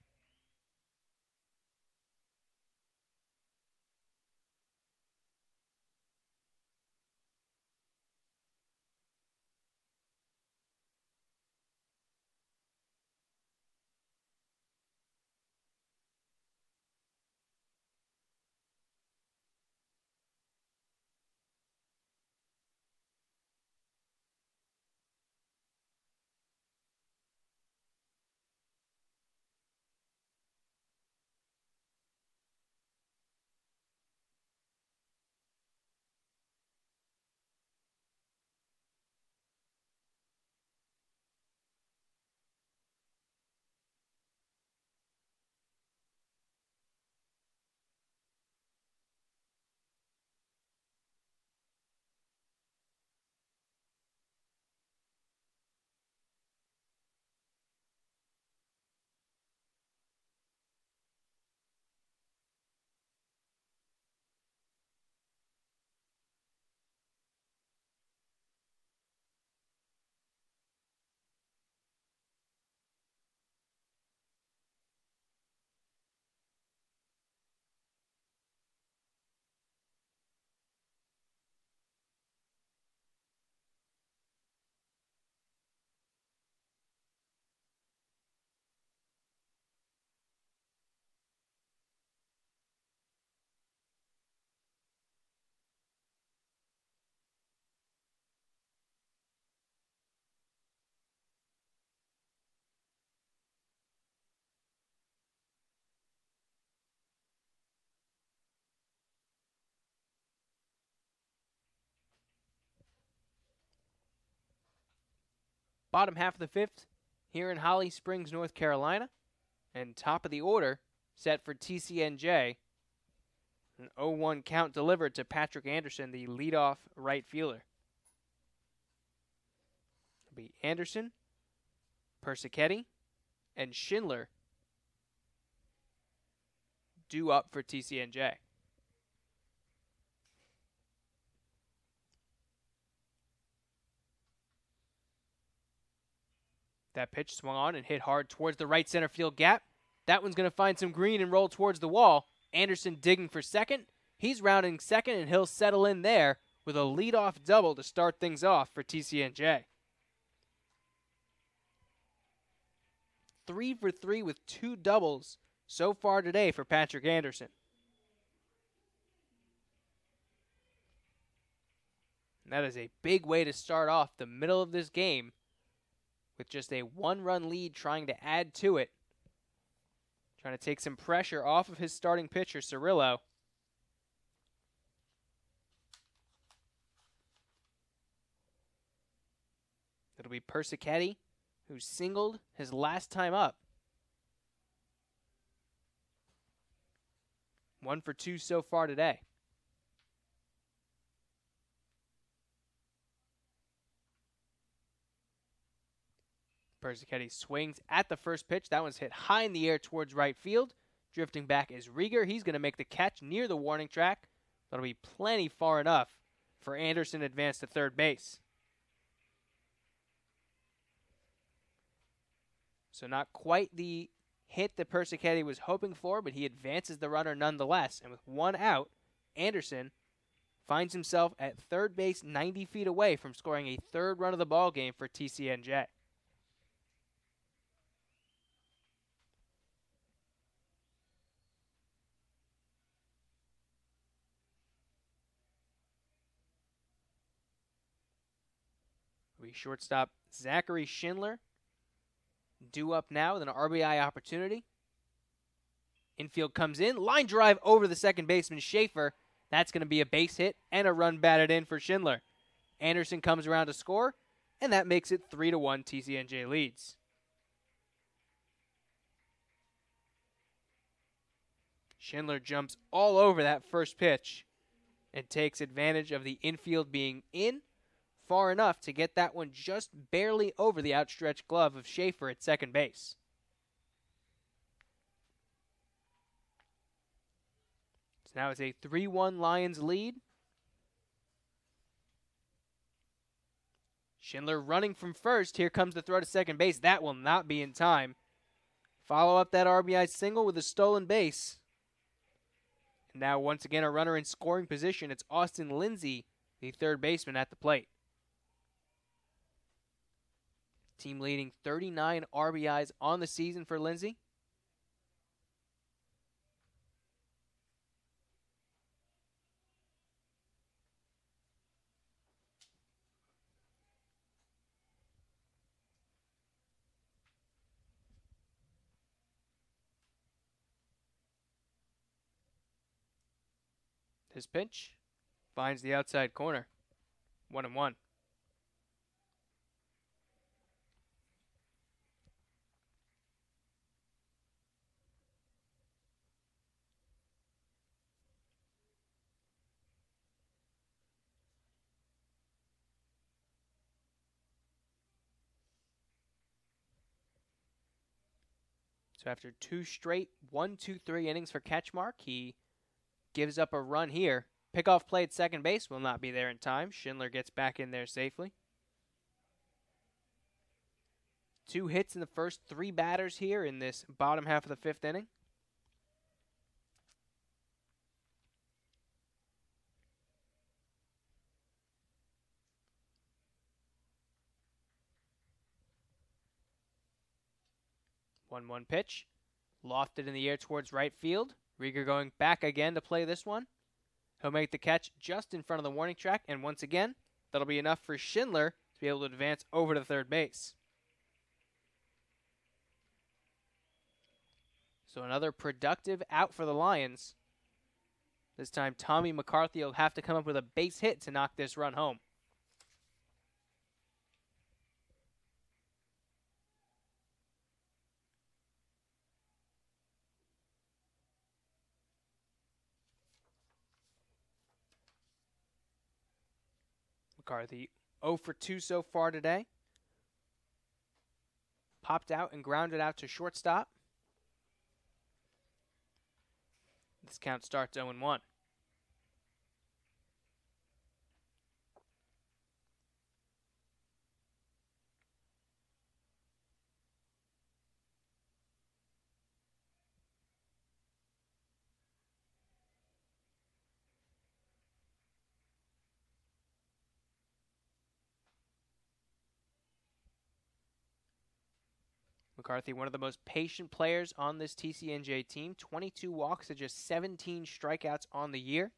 bottom half of the fifth here in Holly Springs, North Carolina. And top of the order set for TCNJ. An 0-1 count delivered to Patrick Anderson, the leadoff right fielder. It'll be Anderson, Persichetti, and Schindler due up for TCNJ. That pitch swung on and hit hard towards the right center field gap. That one's going to find some green and roll towards the wall. Anderson digging for second. He's rounding second, and he'll settle in there with a leadoff double to start things off for TCNJ. 3 for 3 with 2 doubles so far today for Patrick Anderson. And that is a big way to start off the middle of this game with just a 1-run lead trying to add to it. Trying to take some pressure off of his starting pitcher, Cirillo. It'll be Persichetti, who singled his last time up. 1 for 2 so far today. Persichetti swings at the first pitch. That one's hit high in the air towards right field. Drifting back is Rieger. He's going to make the catch near the warning track. That'll be plenty far enough for Anderson to advance to third base. So not quite the hit that Persichetti was hoping for, but he advances the runner nonetheless. And with 1 out, Anderson finds himself at third base 90 feet away from scoring a 3rd run of the ball game for TCNJ. Shortstop Zachary Schindler due up now with an RBI opportunity. Infield comes in. Line drive over the second baseman, Schaefer. That's going to be a base hit and a run batted in for Schindler. Anderson comes around to score, and that makes it 3-1 TCNJ leads. Schindler jumps all over that first pitch and takes advantage of the infield being in far enough to get that one just barely over the outstretched glove of Schaefer at second base. So now it's a 3-1 Lions lead. Schindler running from first. Here comes the throw to second base. That will not be in time. Follow up that RBI single with a stolen base. And now once again a runner in scoring position. It's Austin Lindsay, the third baseman, at the plate. Team leading 39 RBIs on the season for Lindsay. His pitch finds the outside corner. 1-1. So after 2 straight 1-2-3 innings for Ketchmark, he gives up a run here. Pickoff play at second base will not be there in time. Schindler gets back in there safely. 2 hits in the first 3 batters here in this bottom half of the 5th inning. One pitch. Lofted in the air towards right field. Rieger going back again to play this one. He'll make the catch just in front of the warning track, and once again, that'll be enough for Schindler to be able to advance over to third base. So another productive out for the Lions. This time, Tommy McCarthy will have to come up with a base hit to knock this run home. McCarthy 0 for 2 so far today. Popped out and grounded out to shortstop. This count starts 0-1. McCarthy, one of the most patient players on this TCNJ team. 22 walks to just 17 strikeouts on the year.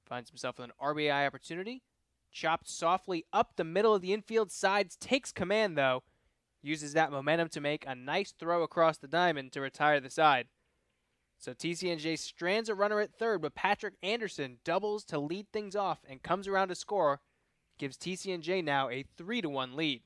Finds himself with an RBI opportunity. Chopped softly up the middle of the infield sides. Takes command, though. Uses that momentum to make a nice throw across the diamond to retire the side. So TCNJ strands a runner at third, but Patrick Anderson doubles to lead things off and comes around to score. Gives TCNJ now a 3-1 lead.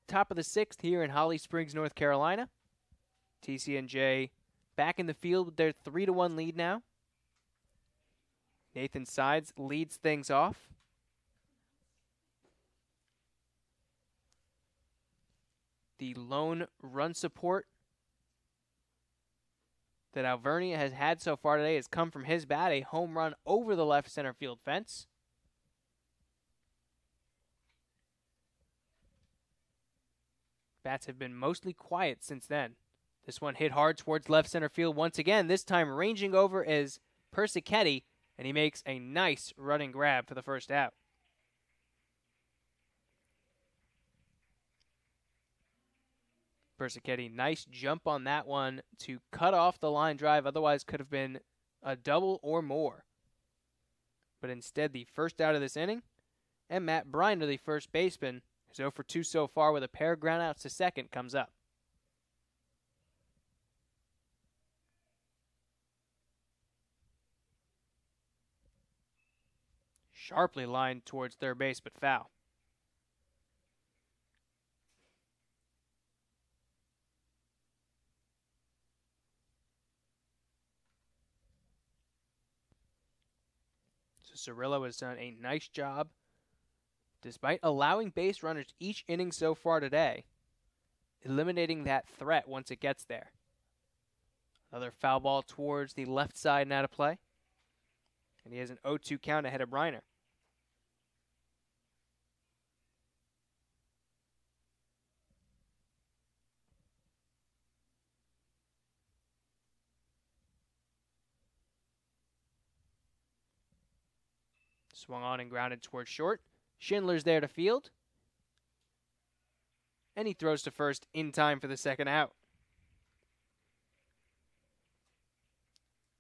Top of the sixth here in Holly Springs, North Carolina. TCNJ back in the field with their 3-1 lead now. Nathan Sides leads things off. The lone run support that Alvernia has had so far today has come from his bat, a home run over the left center field fence. Bats have been mostly quiet since then. This one hit hard towards left center field once again. This time ranging over is Persichetti, and he makes a nice running grab for the first out. Persichetti, nice jump on that one to cut off the line drive. Otherwise could have been a double or more. But instead, the first out of this inning, and Matt Briner, the first baseman, who's 0 for 2 so far with a pair of groundouts to second, comes up. Sharply lined towards third base, but foul. So Cirillo has done a nice job, despite allowing base runners each inning so far today, eliminating that threat once it gets there. Another foul ball towards the left side and out of play. And he has an 0-2 count ahead of Briner. Swung on and grounded towards short. Schindler's there to field. And he throws to first in time for the second out.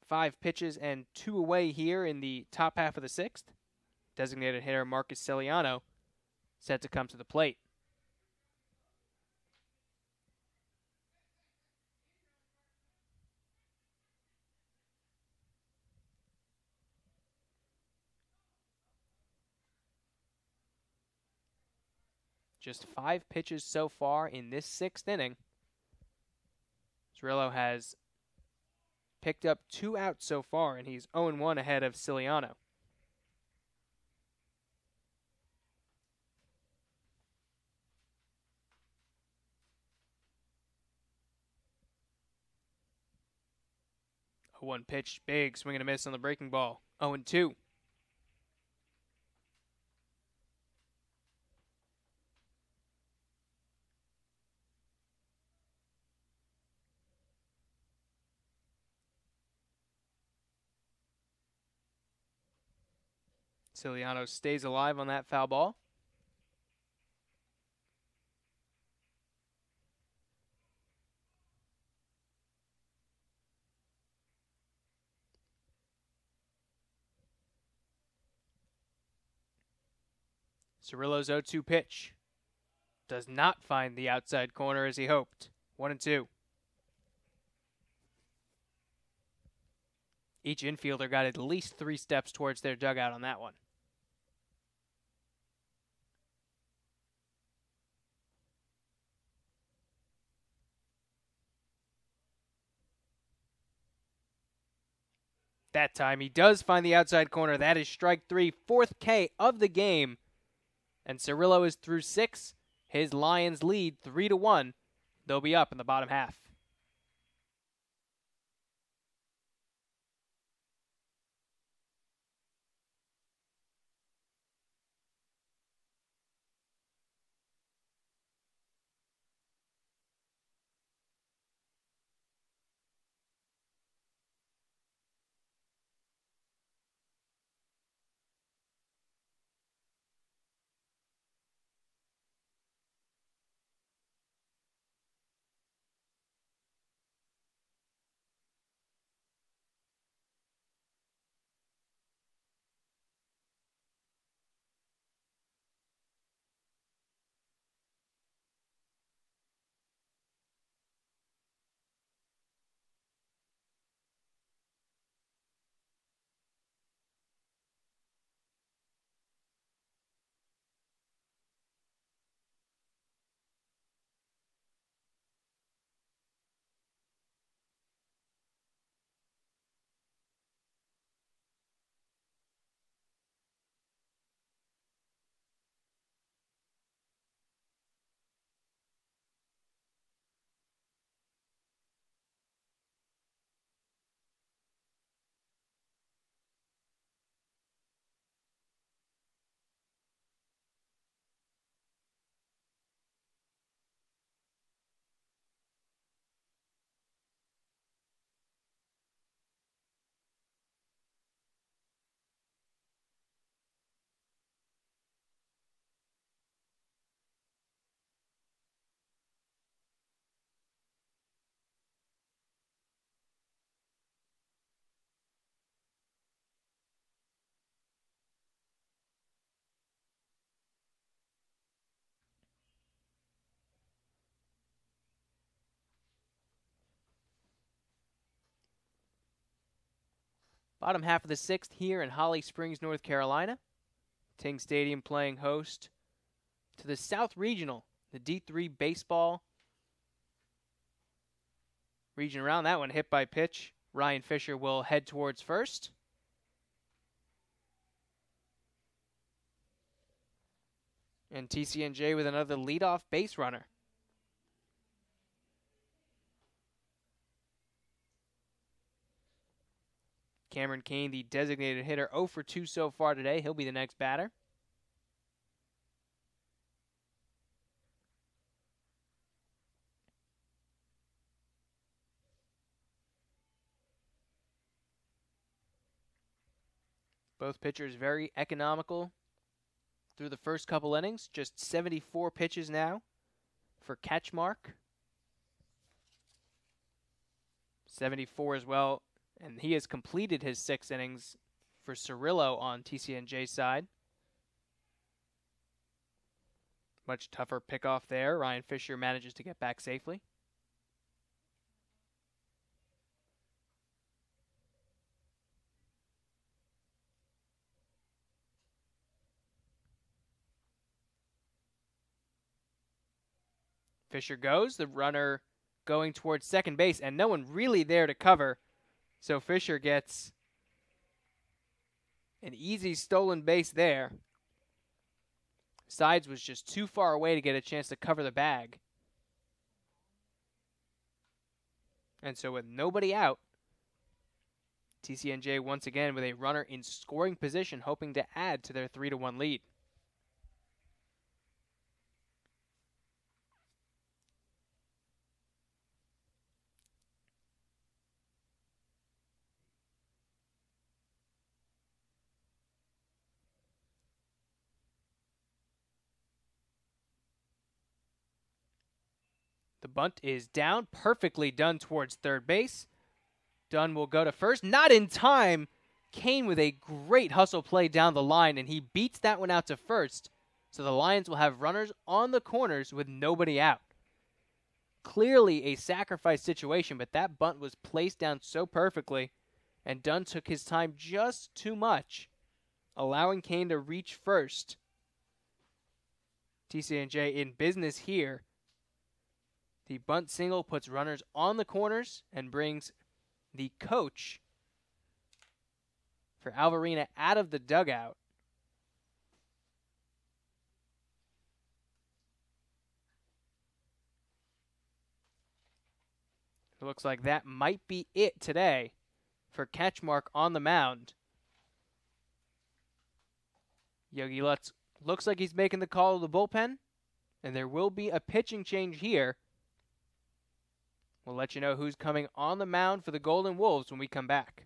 5 pitches and 2 away here in the top half of the 6th. Designated hitter Marcus Ciliano set to come to the plate. Just 5 pitches so far in this 6th inning. Cirillo has picked up 2 outs so far, and he's 0-1 ahead of Ciliano. A 1 pitch, big swing and a miss on the breaking ball. 0-2. Ciliano stays alive on that foul ball. Cirillo's 0-2 pitch does not find the outside corner as he hoped. 1-2. Each infielder got at least 3 steps towards their dugout on that one. That time he does find the outside corner. That is strike 3, 4th K of the game. And Cirillo is through 6. His Lions lead 3-1. They'll be up in the bottom half. Bottom half of the 6th here in Holly Springs, North Carolina. Ting Stadium playing host to the South Regional, the D3 baseball region around that one. Hit by pitch. Ryan Fisher will head towards first. And TCNJ with another leadoff base runner. Cameron Kane, the designated hitter, 0 for 2 so far today. He'll be the next batter. Both pitchers very economical through the first couple innings. Just 74 pitches now for Catchmark. 74 as well And he has completed his 6 innings for Cirillo on TCNJ's side. Much tougher pickoff there. Ryan Fisher manages to get back safely. Fisher goes, the runner going towards second base, and no one really there to cover. So Fisher gets an easy stolen base there. Sides was just too far away to get a chance to cover the bag. And so with nobody out, TCNJ once again with a runner in scoring position, hoping to add to their 3-1 lead. The bunt is down, perfectly done towards third base. Dunn will go to first, not in time. Kane with a great hustle play down the line, and he beats that one out to first. So the Lions will have runners on the corners with nobody out. Clearly a sacrifice situation, but that bunt was placed down so perfectly, and Dunn took his time just too much, allowing Kane to reach first. TCNJ in business here. The bunt single puts runners on the corners and brings the coach for Alvernia out of the dugout. It looks like that might be it today for Catchmark on the mound. Yogi Lutz looks like he's making the call to the bullpen, and there will be a pitching change here. We'll let you know who's coming on the mound for the Golden Wolves when we come back.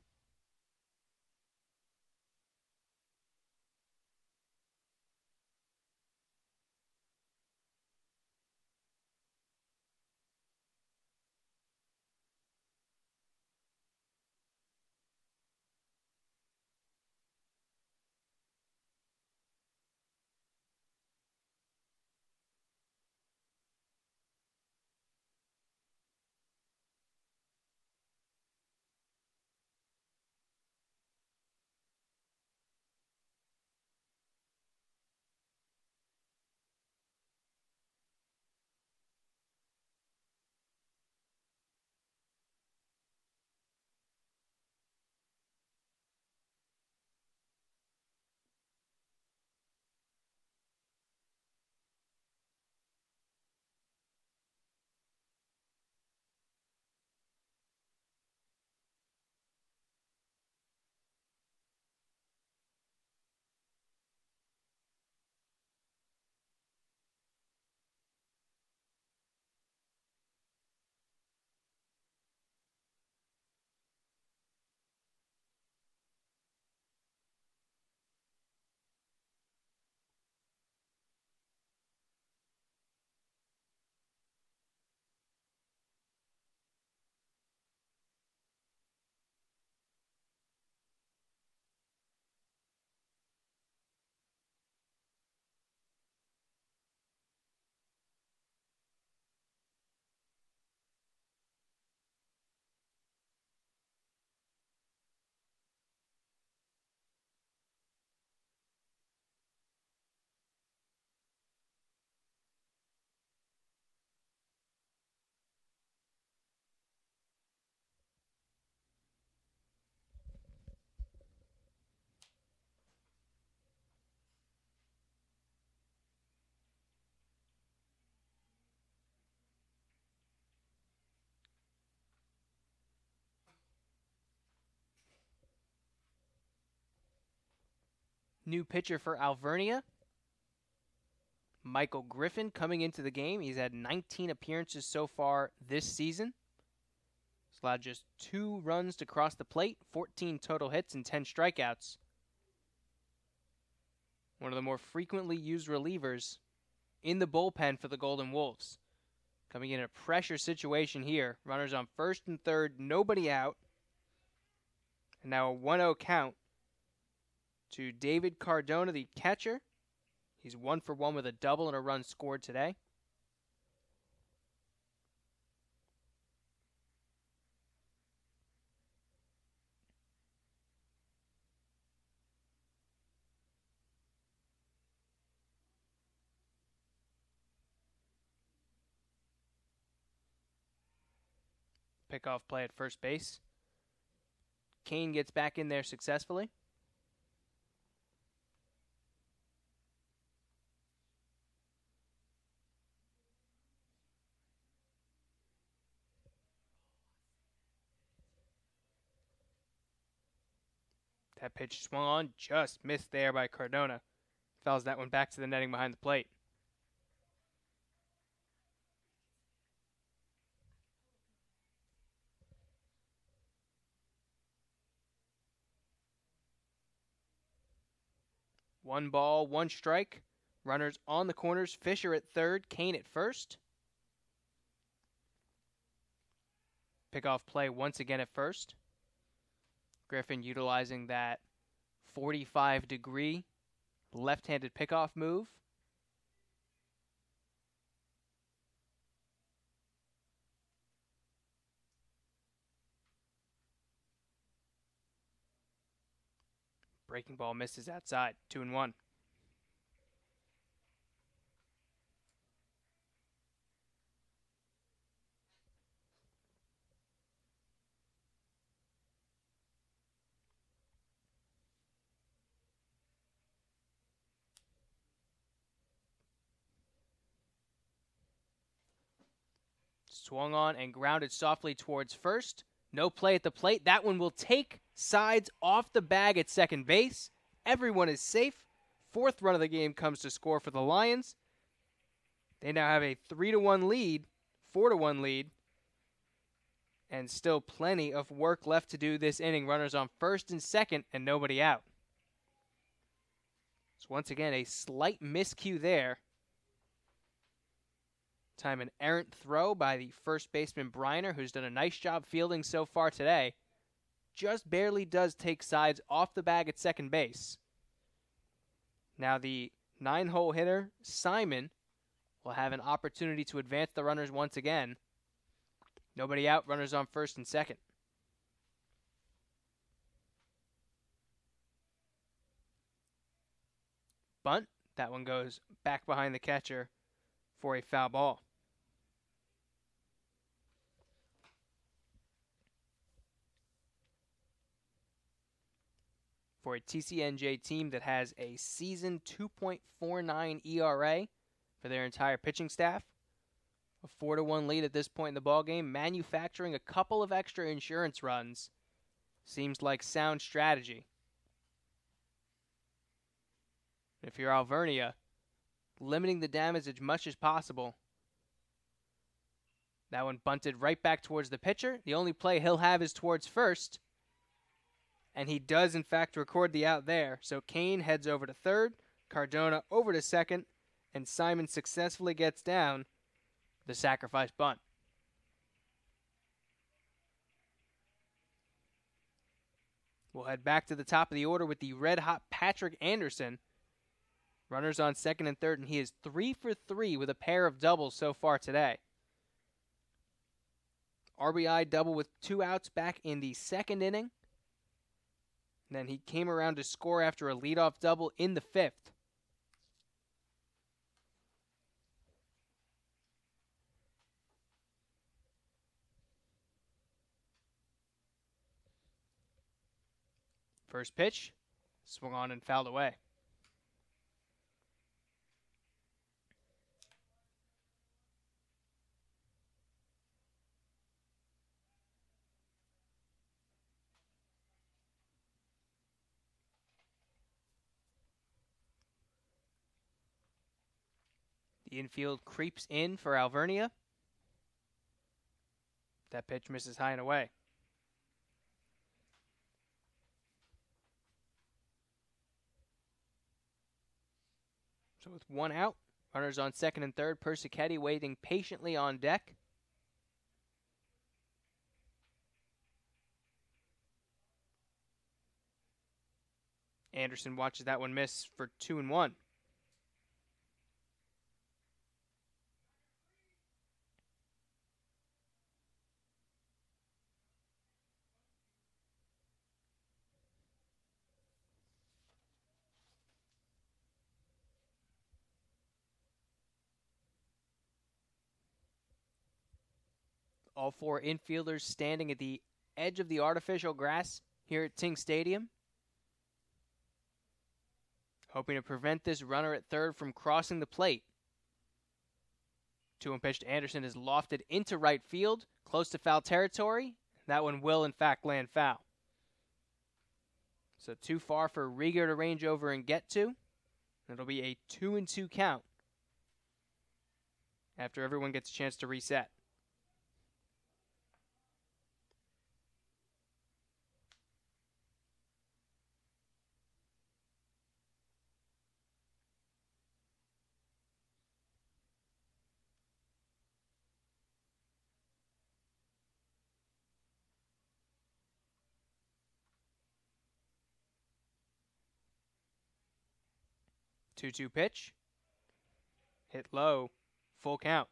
New pitcher for Alvernia, Michael Griffin, coming into the game. He's had 19 appearances so far this season. He's allowed just 2 runs to cross the plate, 14 total hits, and 10 strikeouts. One of the more frequently used relievers in the bullpen for the Golden Wolves. Coming in a pressure situation here. Runners on first and third, nobody out. And now a 1-0 count to David Cardona, the catcher. He's 1 for 1 with a double and a run scored today. Pickoff play at first base. Kane gets back in there successfully. That pitch swung on, just missed there by Cardona. Fouls that one back to the netting behind the plate. One ball, one strike. Runners on the corners. Fisher at third, Kane at first. Pickoff play once again at first. Griffin utilizing that 45-degree left-handed pickoff move. Breaking ball misses outside. 2-1. Swung on and grounded softly towards first. No play at the plate. That one will take sides off the bag at second base. Everyone is safe. Fourth run of the game comes to score for the Lions. They now have a 3-1 lead, 4-1 lead, and still plenty of work left to do this inning. Runners on first and second and nobody out. So once again, a slight miscue there. Time an errant throw by the first baseman Briner, who's done a nice job fielding so far today. Just barely does take sides off the bag at second base. Now the 9-hole hitter, Simon, will have an opportunity to advance the runners once again. Nobody out, runners on first and second. Bunt, that one goes back behind the catcher for a foul ball. For a TCNJ team that has a season 2.49 ERA for their entire pitching staff, a 4-1 lead at this point in the ballgame, manufacturing a couple of extra insurance runs seems like sound strategy. If you're Alvernia, limiting the damage as much as possible. That one bunted right back towards the pitcher. The only play he'll have is towards first. And he does, in fact, record the out there. So Kane heads over to third, Cardona over to second, and Simon successfully gets down the sacrifice bunt. We'll head back to the top of the order with the red-hot Patrick Anderson. Runners on second and third, and he is 3 for 3 with a pair of doubles so far today. RBI double with 2 outs back in the second inning. And then he came around to score after a leadoff double in the fifth. First pitch, swung on and fouled away. The infield creeps in for Alvernia. That pitch misses high and away. So with 1 out, runners on second and third, Persichetti waiting patiently on deck. Anderson watches that one miss for 2-1. All four infielders standing at the edge of the artificial grass here at Ting Stadium, hoping to prevent this runner at third from crossing the plate. 2-1 pitch to Anderson is lofted into right field, close to foul territory. That one will, in fact, land foul. So too far for Rieger to range over and get to. It'll be a 2-2 count after everyone gets a chance to reset. Two-two pitch. Hit low. Full count.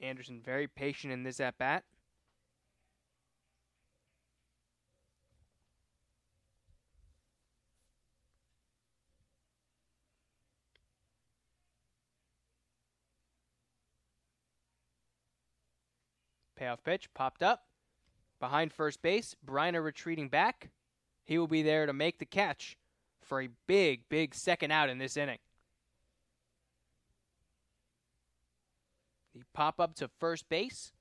Anderson very patient in this at-bat. Payoff pitch popped up. Behind first base, Briner retreating back. He will be there to make the catch for a big, big second out in this inning. The pop up to first base,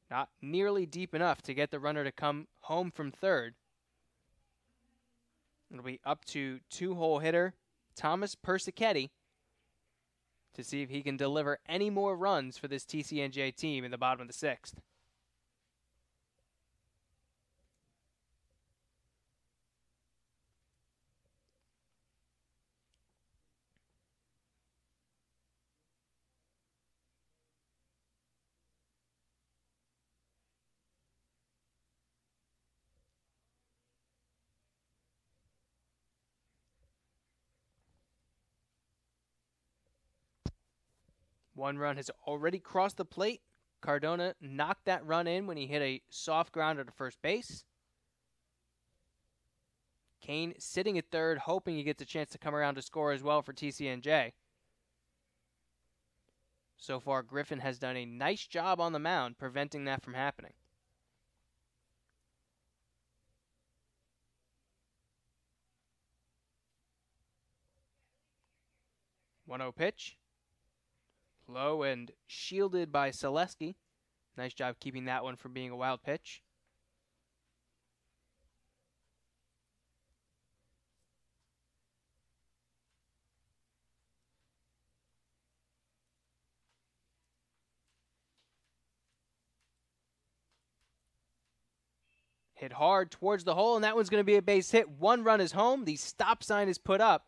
not nearly deep enough to get the runner to come home from third. It'll be up to two-hole hitter Thomas Persichetti to see if he can deliver any more runs for this TCNJ team in the bottom of the sixth. One run has already crossed the plate. Cardona knocked that run in when he hit a soft grounder to first base. Kane sitting at third, hoping he gets a chance to come around to score as well for TCNJ. So far, Griffin has done a nice job on the mound preventing that from happening. 1-0 pitch. Low and shielded by Selesky. Nice job keeping that one from being a wild pitch. Hit hard towards the hole, and that one's going to be a base hit. One run is home. The stop sign is put up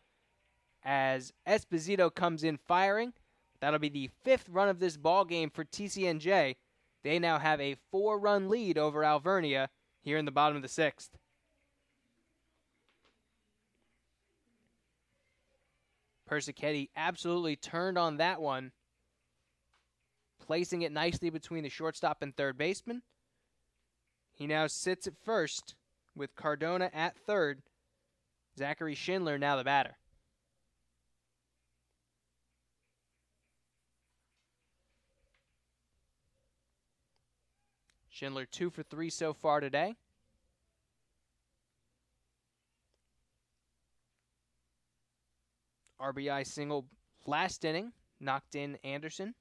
as Esposito comes in firing. That'll be the fifth run of this ball game for TCNJ. They now have a 4-run lead over Alvernia here in the bottom of the sixth. Persichetti absolutely turned on that one, placing it nicely between the shortstop and third baseman. He now sits at first with Cardona at third. Zachary Schindler now the batter. Schindler 2 for 3 so far today. RBI single last inning, knocked in Anderson.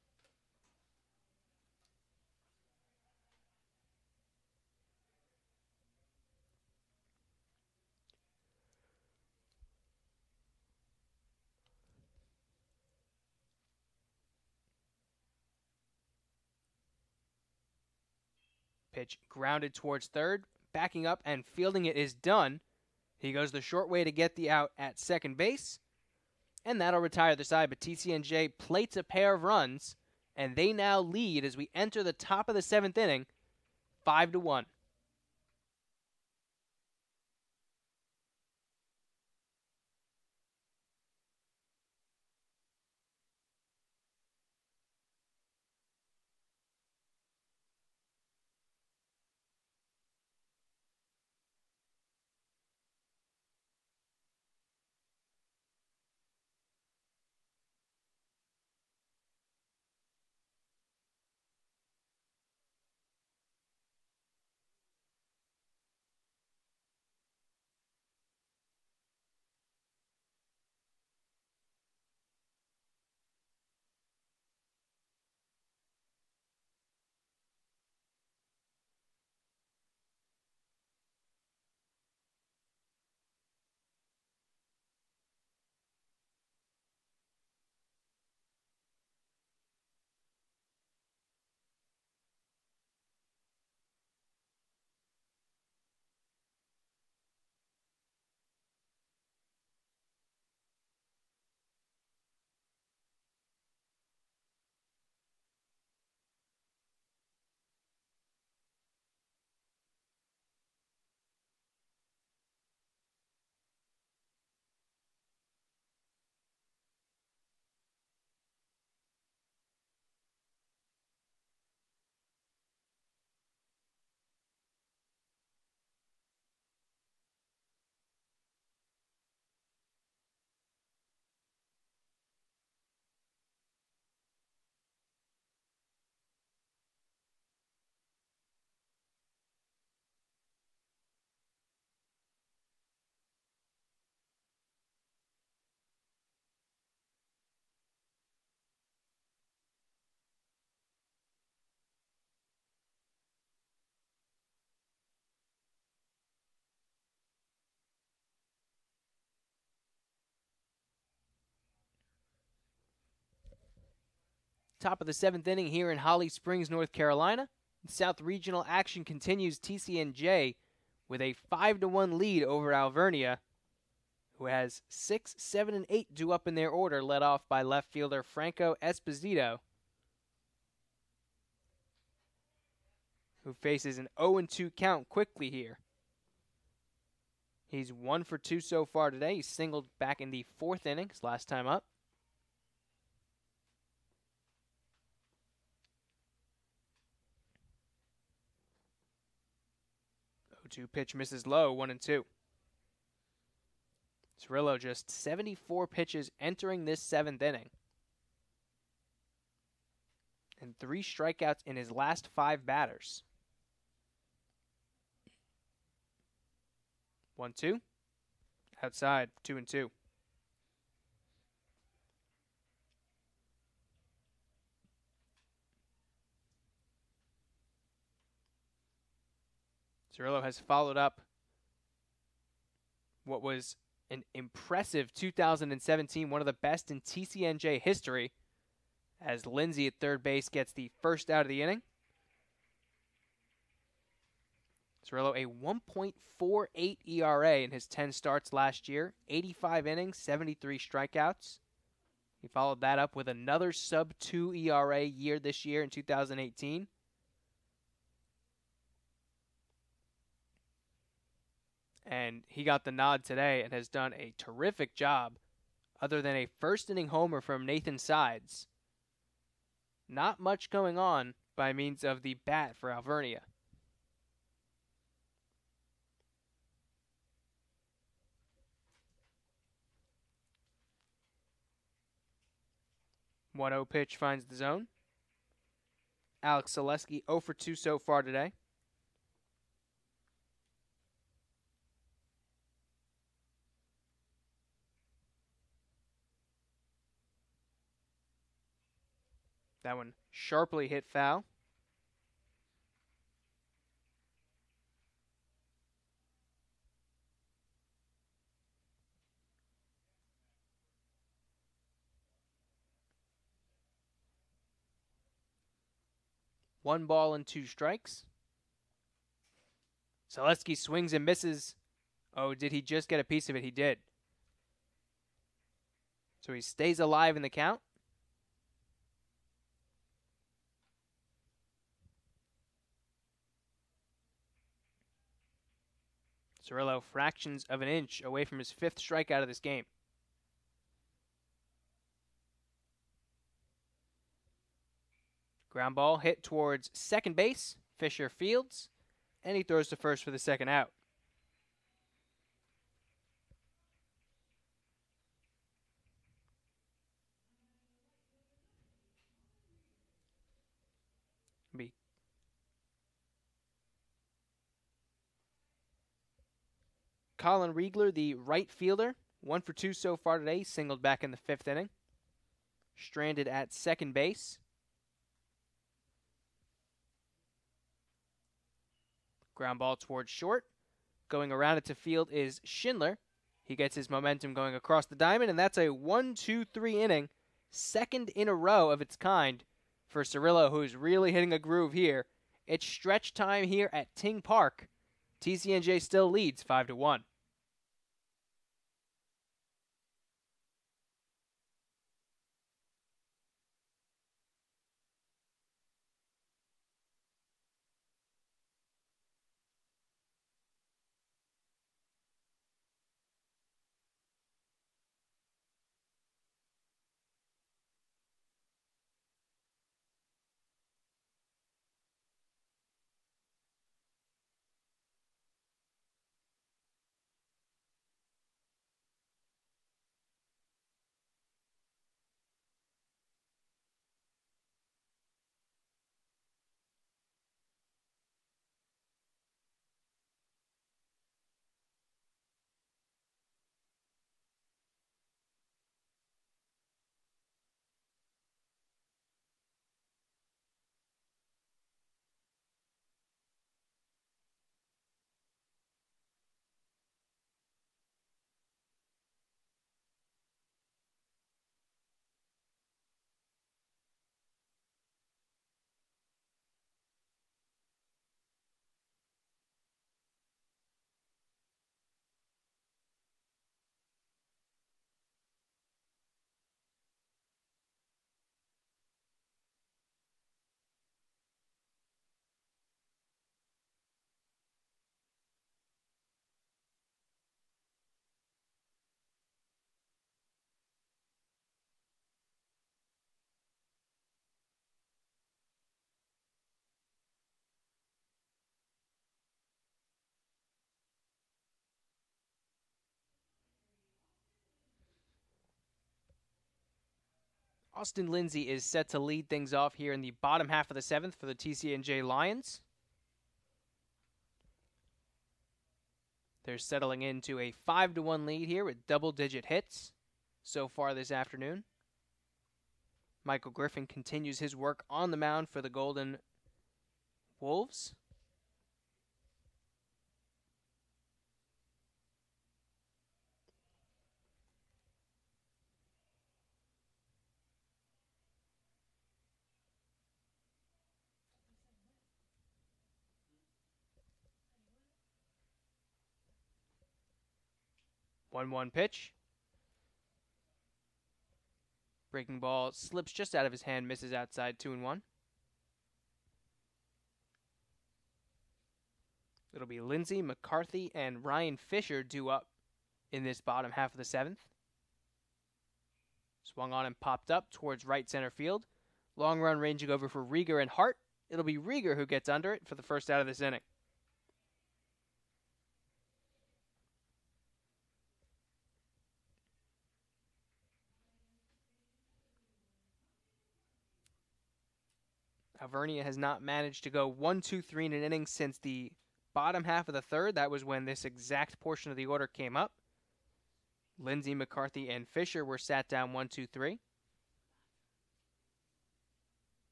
Pitch grounded towards third, backing up and fielding it is done. He goes the short way to get the out at second base, and that'll retire the side. But TCNJ plates a pair of runs, and they now lead as we enter the top of the seventh inning, 5-1. Top of the 7th inning here in Holly Springs, North Carolina. South Regional action continues. TCNJ with a 5-1 lead over Alvernia, who has 6, 7, and 8 due up in their order, led off by left fielder Franco Esposito, who faces an 0-2 count quickly here. He's 1 for 2 so far today. He singled back in the 4th inning, his last time up. 0-2 pitch misses low, 1-2. Cirillo just 74 pitches entering this 7th inning, and 3 strikeouts in his last 5 batters. 1-2. Outside, 2-2. Cirillo has followed up what was an impressive 2017, one of the best in TCNJ history, as Lindsay at third base gets the first out of the inning. Cirillo a 1.48 ERA in his 10 starts last year, 85 innings, 73 strikeouts. He followed that up with another sub-2 ERA year this year in 2018. And he got the nod today and has done a terrific job, other than a first-inning homer from Nathan Sides. Not much going on by means of the bat for Alvernia. The 1-0 pitch finds the zone. Alex Zaleski 0 for 2 so far today. That one sharply hit foul. One ball and 2 strikes. Zaleski swings and misses. Oh, did he just get a piece of it? He did. So he stays alive in the count. Cirillo fractions of an inch away from his 5th strikeout of this game. Ground ball hit towards second base. Fisher fields, and he throws to first for the 2nd out. Colin Riegler, the right fielder, 1 for 2 so far today, singled back in the 5th inning. Stranded at second base. Ground ball towards short. Going around it to field is Schindler. He gets his momentum going across the diamond, and that's a 1-2-3 inning, 2nd in a row of its kind for Cirillo, who's really hitting a groove here. It's stretch time here at Ting Park. TCNJ still leads 5-1. Austin Lindsay is set to lead things off here in the bottom half of the 7th for the TCNJ Lions. They're settling into a 5-1 lead here with double-digit hits so far this afternoon. Michael Griffin continues his work on the mound for the Golden Wolves. One pitch. Breaking ball slips just out of his hand, misses outside, 2-1. It'll be Lindsay, McCarthy, and Ryan Fisher due up in this bottom half of the 7th. Swung on and popped up towards right center field. Long run ranging over for Rieger and Hart. It'll be Rieger who gets under it for the first out of this inning. Alvernia has not managed to go 1-2-3 in an inning since the bottom half of the 3rd. That was when this exact portion of the order came up. Lindsay, McCarthy, and Fisher were sat down 1-2-3.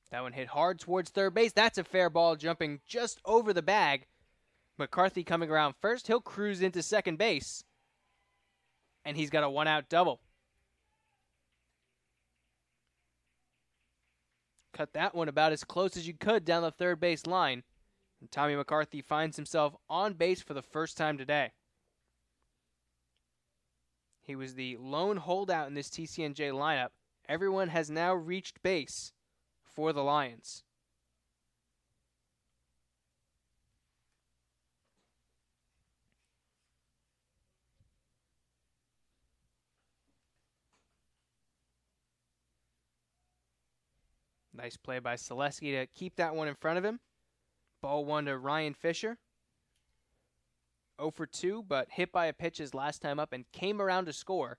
That one hit hard towards third base. That's a fair ball jumping just over the bag. McCarthy coming around first. He'll cruise into second base. And he's got a 1-out double. Cut that one about as close as you could down the third base line. And Tommy McCarthy finds himself on base for the first time today. He was the lone holdout in this TCNJ lineup, Everyone has now reached base for the Lions. Nice play by Selesky to keep that one in front of him. Ball one to Ryan Fisher. 0 for 2, but hit by a pitch his last time up and came around to score.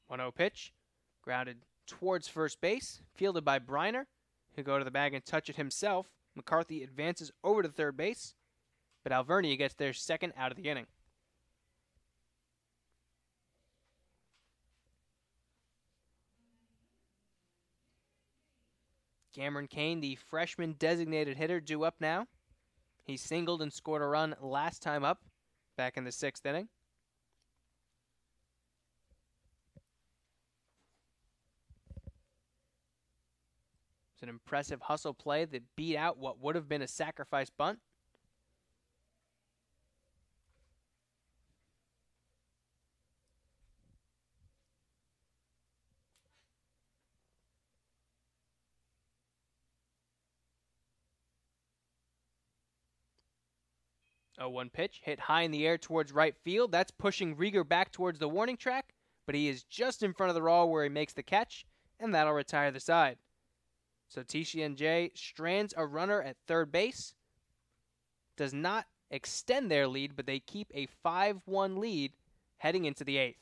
One 0 pitch, grounded towards first base, fielded by Briner. He'll go to the bag and touch it himself. McCarthy advances over to third base, but Alvernia gets their second out of the inning. Cameron Kane, the freshman designated hitter, due up now. He singled and scored a run last time up, back in the 6th inning. It's an impressive hustle play that beat out what would have been a sacrifice bunt. A 1 pitch, hit high in the air towards right field. That's pushing Rieger back towards the warning track, but he is just in front of the wall where he makes the catch, and that'll retire the side. So TCNJ strands a runner at third base. Does not extend their lead, but they keep a 5-1 lead heading into the 8th.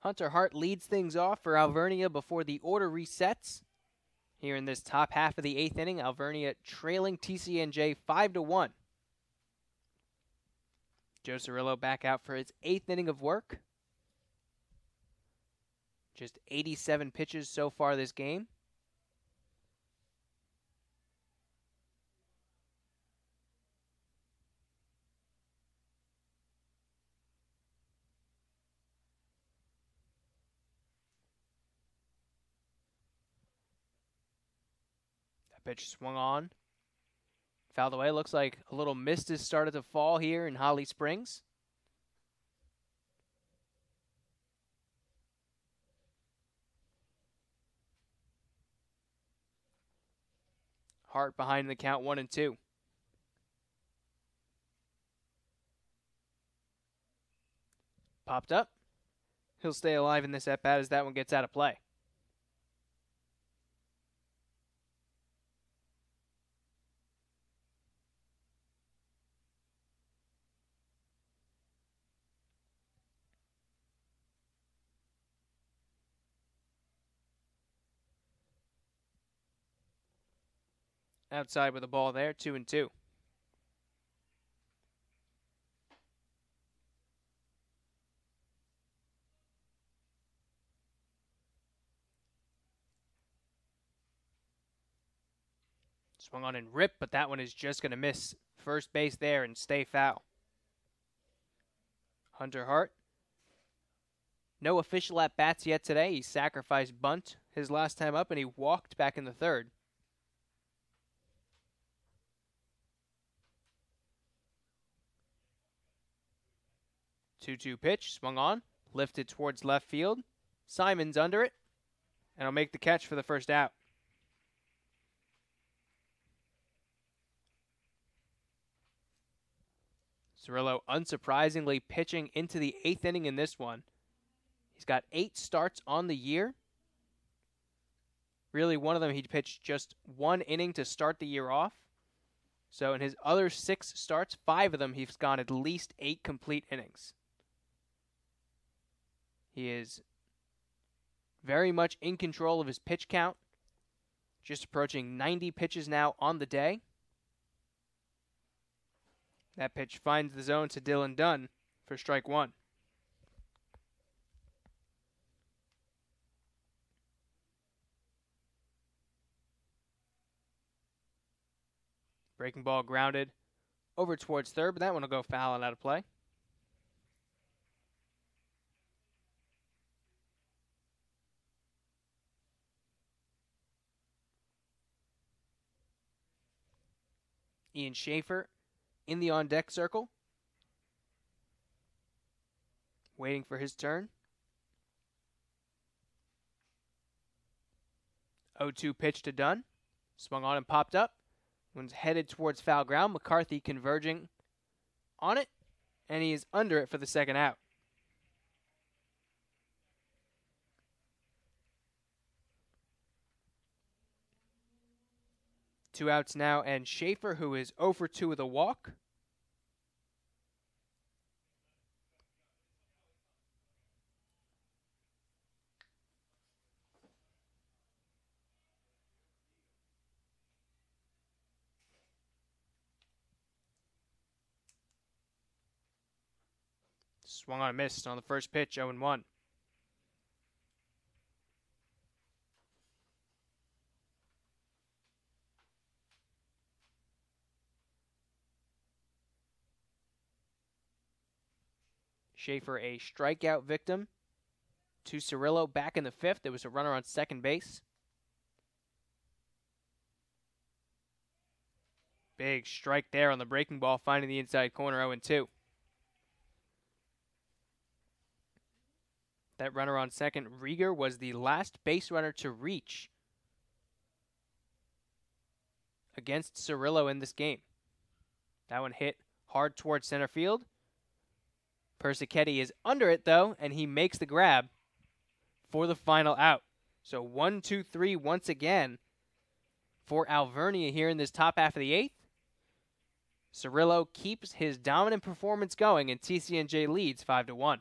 Hunter Hart leads things off for Alvernia before the order resets. Here in this top half of the 8th inning, Alvernia trailing TCNJ 5-1. Joe Cirillo back out for his 8th inning of work. Just 87 pitches so far this game. Pitch swung on. Fouled away. Looks like a little mist has started to fall here in Holly Springs. Hart behind the count 1-2. Popped up. He'll stay alive in this at-bat as that one gets out of play. Outside with the ball there, 2-2. Swung on and ripped, but that one is just going to miss first base there and stay foul. Hunter Hart. No official at-bats yet today. He sacrificed bunt his last time up, and he walked back in the third. 2-2 pitch, swung on, lifted towards left field. Simon's under it, and will make the catch for the first out. Cirillo unsurprisingly pitching into the 8th inning in this one. He's got 8 starts on the year. Really, one of them he pitched just 1 inning to start the year off. So in his other 6 starts, 5 of them he's gone at least 8 complete innings. He is very much in control of his pitch count. Just approaching 90 pitches now on the day. That pitch finds the zone to Dylan Dunn for strike 1. Breaking ball grounded over towards third, but that one will go foul and out of play. Ian Schaefer in the on-deck circle, waiting for his turn. 0-2 pitch to Dunn. Swung on and popped up. One's headed towards foul ground. McCarthy converging on it, and he is under it for the second out. Two outs now, and Schaefer, who is 0 for 2 with a walk. Swung on and missed on the first pitch, 0-1. Schaefer a strikeout victim to Cirillo back in the 5th. There was a runner on second base. Big strike there on the breaking ball, finding the inside corner, 0-2. That runner on second, Rieger, was the last base runner to reach against Cirillo in this game. That one hit hard towards center field. Persichetti is under it, though, and he makes the grab for the final out. So 1-2-3 once again for Alvernia here in this top half of the 8th. Cirillo keeps his dominant performance going, and TCNJ leads 5-1.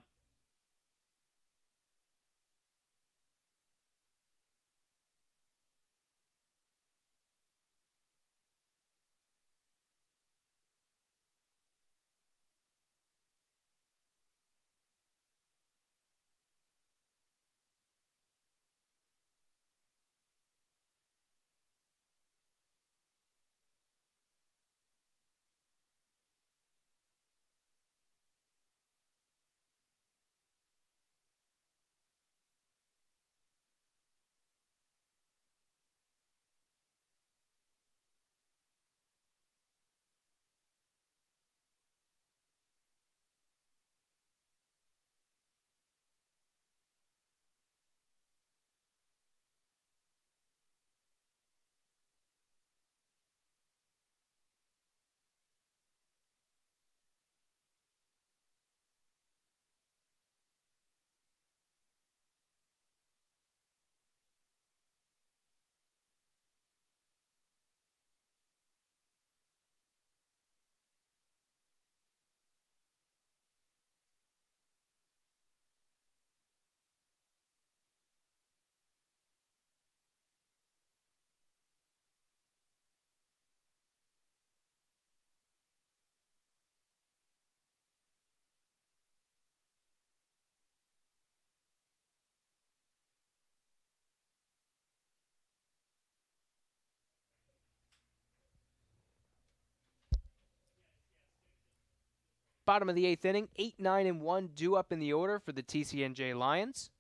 Bottom of the 8th inning, 8, 9, and 1 due up in the order for the TCNJ Lions.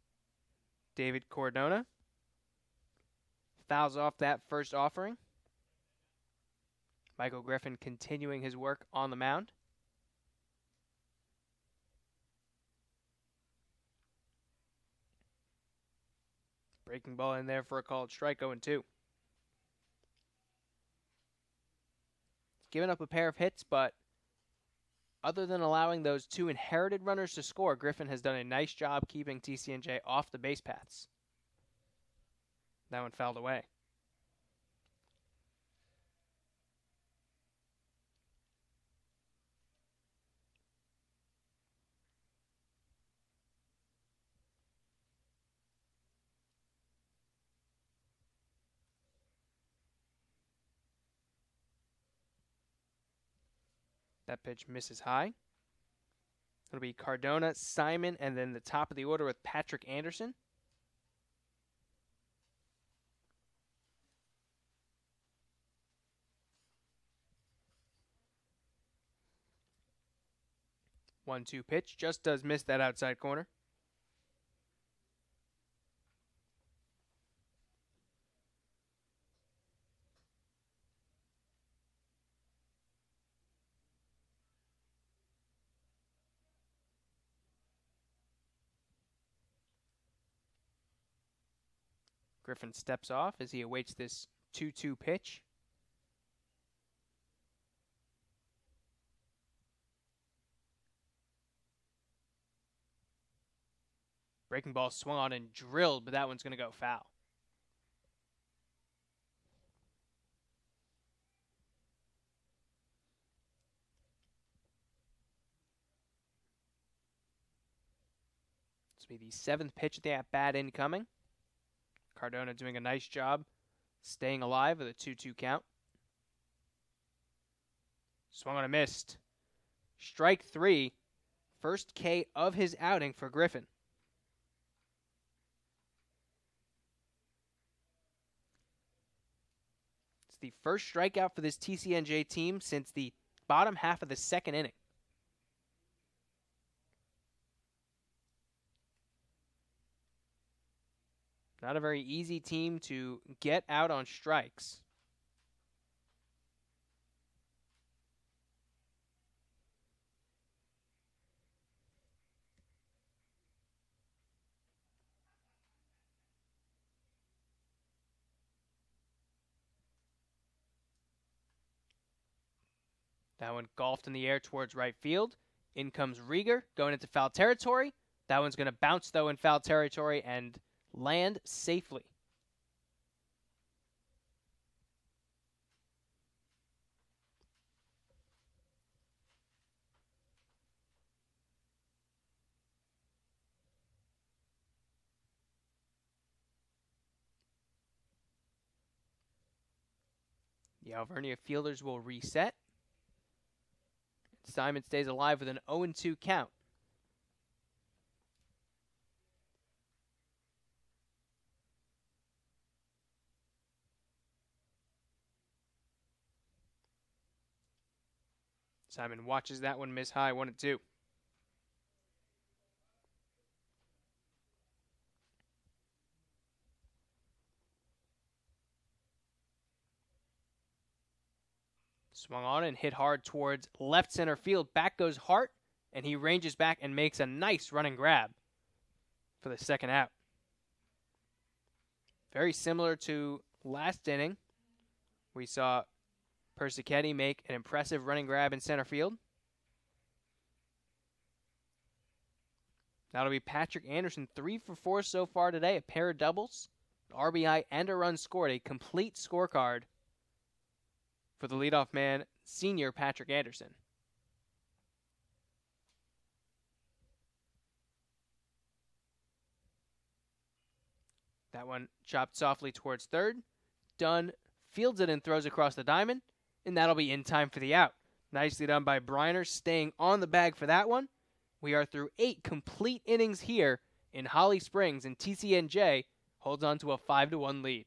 David Cordona fouls off that first offering. Michael Griffin continuing his work on the mound. Breaking ball in there for a called strike, 0-2. Giving up a pair of hits, but other than allowing those 2 inherited runners to score, Griffin has done a nice job keeping TCNJ off the base paths. That one fouled away. That pitch misses high. It'll be Cardona, Simon, and then the top of the order with Patrick Anderson. One-two pitch, just does miss that outside corner. Griffin steps off as he awaits this 2-2 pitch. Breaking ball swung on and drilled, but that one's going to go foul. This will be the 7th pitch of the at-bat incoming. Cardona doing a nice job staying alive with a 2-2 count. Swung on a missed. Strike 3. First K of his outing for Griffin. It's the first strikeout for this TCNJ team since the bottom half of the 2nd inning. Not a very easy team to get out on strikes. That one golfed in the air towards right field. In comes Rieger going into foul territory. That one's going to bounce, though, in foul territory and land safely. The Alvernia fielders will reset. Simon stays alive with an 0-2 count. Simon watches that one miss high, 1-2. Swung on and hit hard towards left center field. Back goes Hart, and he ranges back and makes a nice running grab for the 2nd out. Very similar to last inning. We saw Persichetti make an impressive running grab in center field. That'll be Patrick Anderson, 3 for 4 so far today. A pair of doubles, an RBI, and a run scored. A complete scorecard for the leadoff man, senior Patrick Anderson. That one chopped softly towards third. Dunn fields it and throws across the diamond, and that'll be in time for the out. Nicely done by Briner, staying on the bag for that one. We are through 8 complete innings here in Holly Springs, and TCNJ holds on to a 5-1 lead.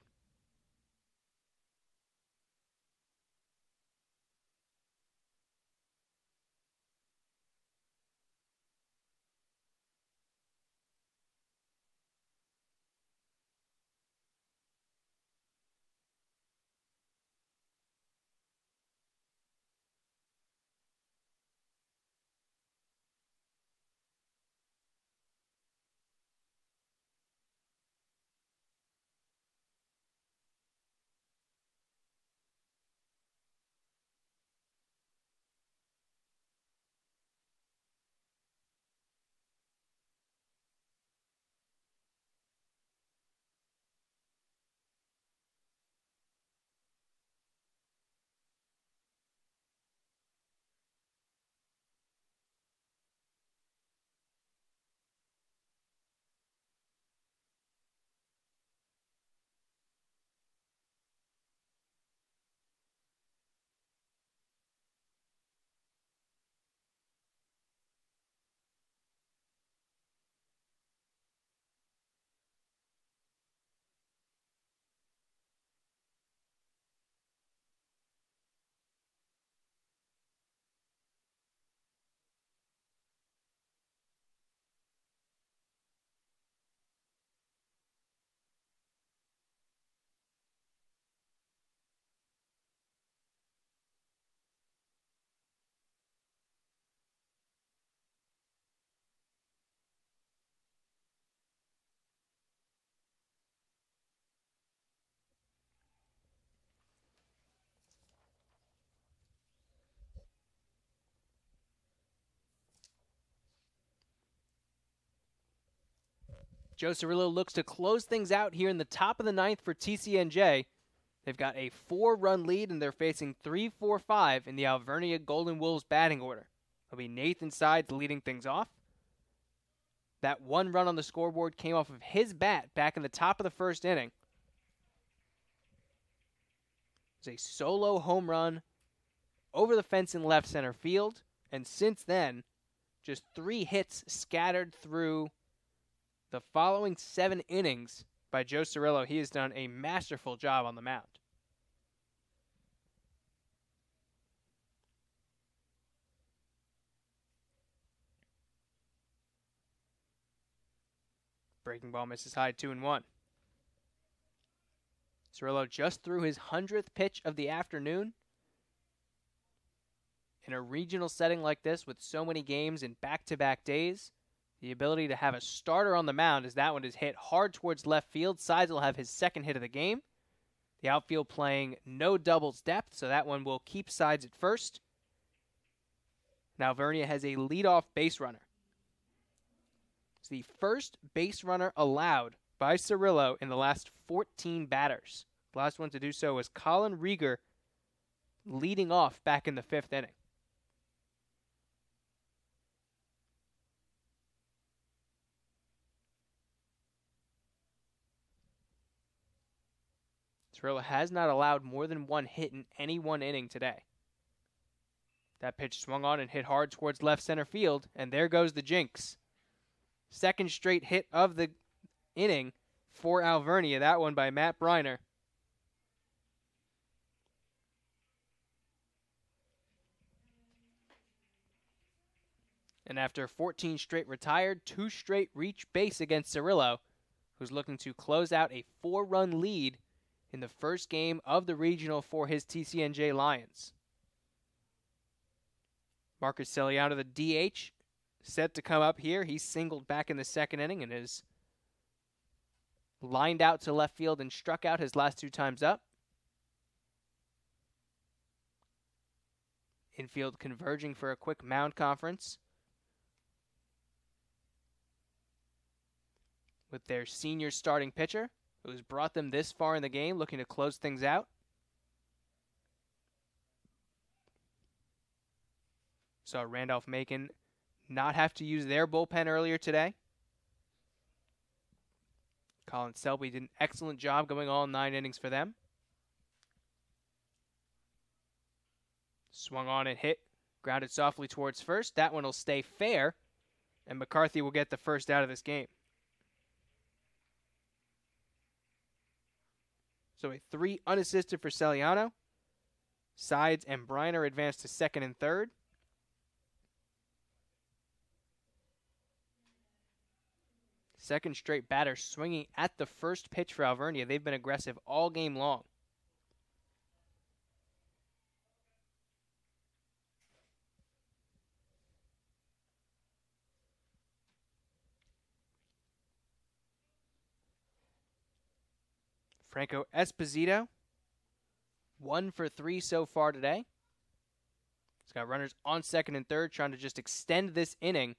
Joe Cirillo looks to close things out here in the top of the ninth for TCNJ. They've got a 4-run lead, and they're facing 3-4-5 in the Alvernia Golden Wolves batting order. It'll be Nathan Sides leading things off. That 1 run on the scoreboard came off of his bat back in the top of the first inning. It's a solo home run over the fence in left center field, and since then, just 3 hits scattered through the following 7 innings by Joe Cirillo. He has done a masterful job on the mound. Breaking ball misses high, 2-1. Cirillo just threw his 100th pitch of the afternoon. In a regional setting like this with so many games in back-to-back days, the ability to have a starter on the mound as that one is hit hard towards left field. Sides will have his second hit of the game. The outfield playing no doubles depth, so that one will keep Sides at first. Now Alvernia has a leadoff base runner. It's the first base runner allowed by Cirillo in the last 14 batters. The last one to do so was Colin Rieger, leading off back in the 5th inning. Cirillo has not allowed more than 1 hit in any one inning today. That pitch swung on and hit hard towards left center field, and there goes the jinx. Second straight hit of the inning for Alvernia, that one by Matt Briner. And after 14 straight retired, 2 straight reach base against Cirillo, who's looking to close out a 4-run lead in the first game of the regional for his TCNJ Lions. Marcus Celiano, the DH, set to come up here. He singled back in the 2nd inning and is lined out to left field and struck out his last 2 times up. Infield converging for a quick mound conference with their senior starting pitcher, who's brought them this far in the game, looking to close things out. Saw Randolph-Macon not have to use their bullpen earlier today. Colin Selby did an excellent job going all 9 innings for them. Swung on and hit, grounded softly towards first. That one will stay fair, and McCarthy will get the first out of this game. So a 3 unassisted for Celiano. Sides and Briner advance to 2nd and 3rd. Second straight batter swinging at the first pitch for Alvernia. They've been aggressive all game long. Franco Esposito, 1 for 3 so far today. He's got runners on 2nd and 3rd, trying to just extend this inning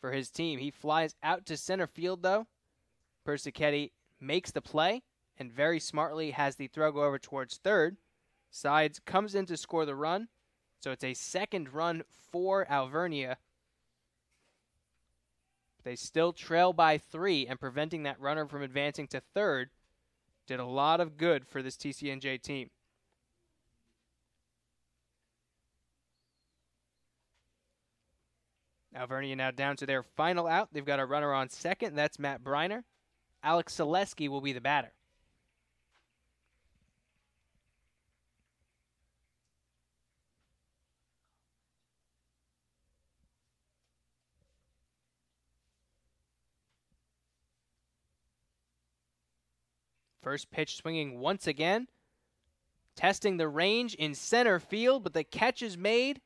for his team. He flies out to center field, though. Persichetti makes the play and very smartly has the throw go over towards 3rd. Sides comes in to score the run, so it's a 2nd run for Alvernia. They still trail by 3, and preventing that runner from advancing to 3rd did a lot of good for this TCNJ team. Alvernia now down to their final out. They've got a runner on 2nd. That's Matt Briner. Alex Selesky will be the batter. First pitch swinging once again. Testing the range in center field, but the catch is made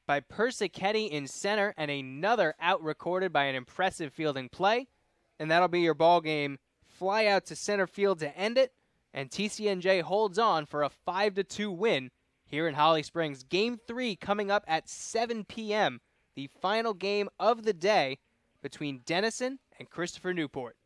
by Persichetti in center, and another out recorded by an impressive fielding play. And that'll be your ball game. Fly out to center field to end it, and TCNJ holds on for a 5-2 win here in Holly Springs. Game 3 coming up at 7 p.m., the final game of the day between Denison and Christopher Newport.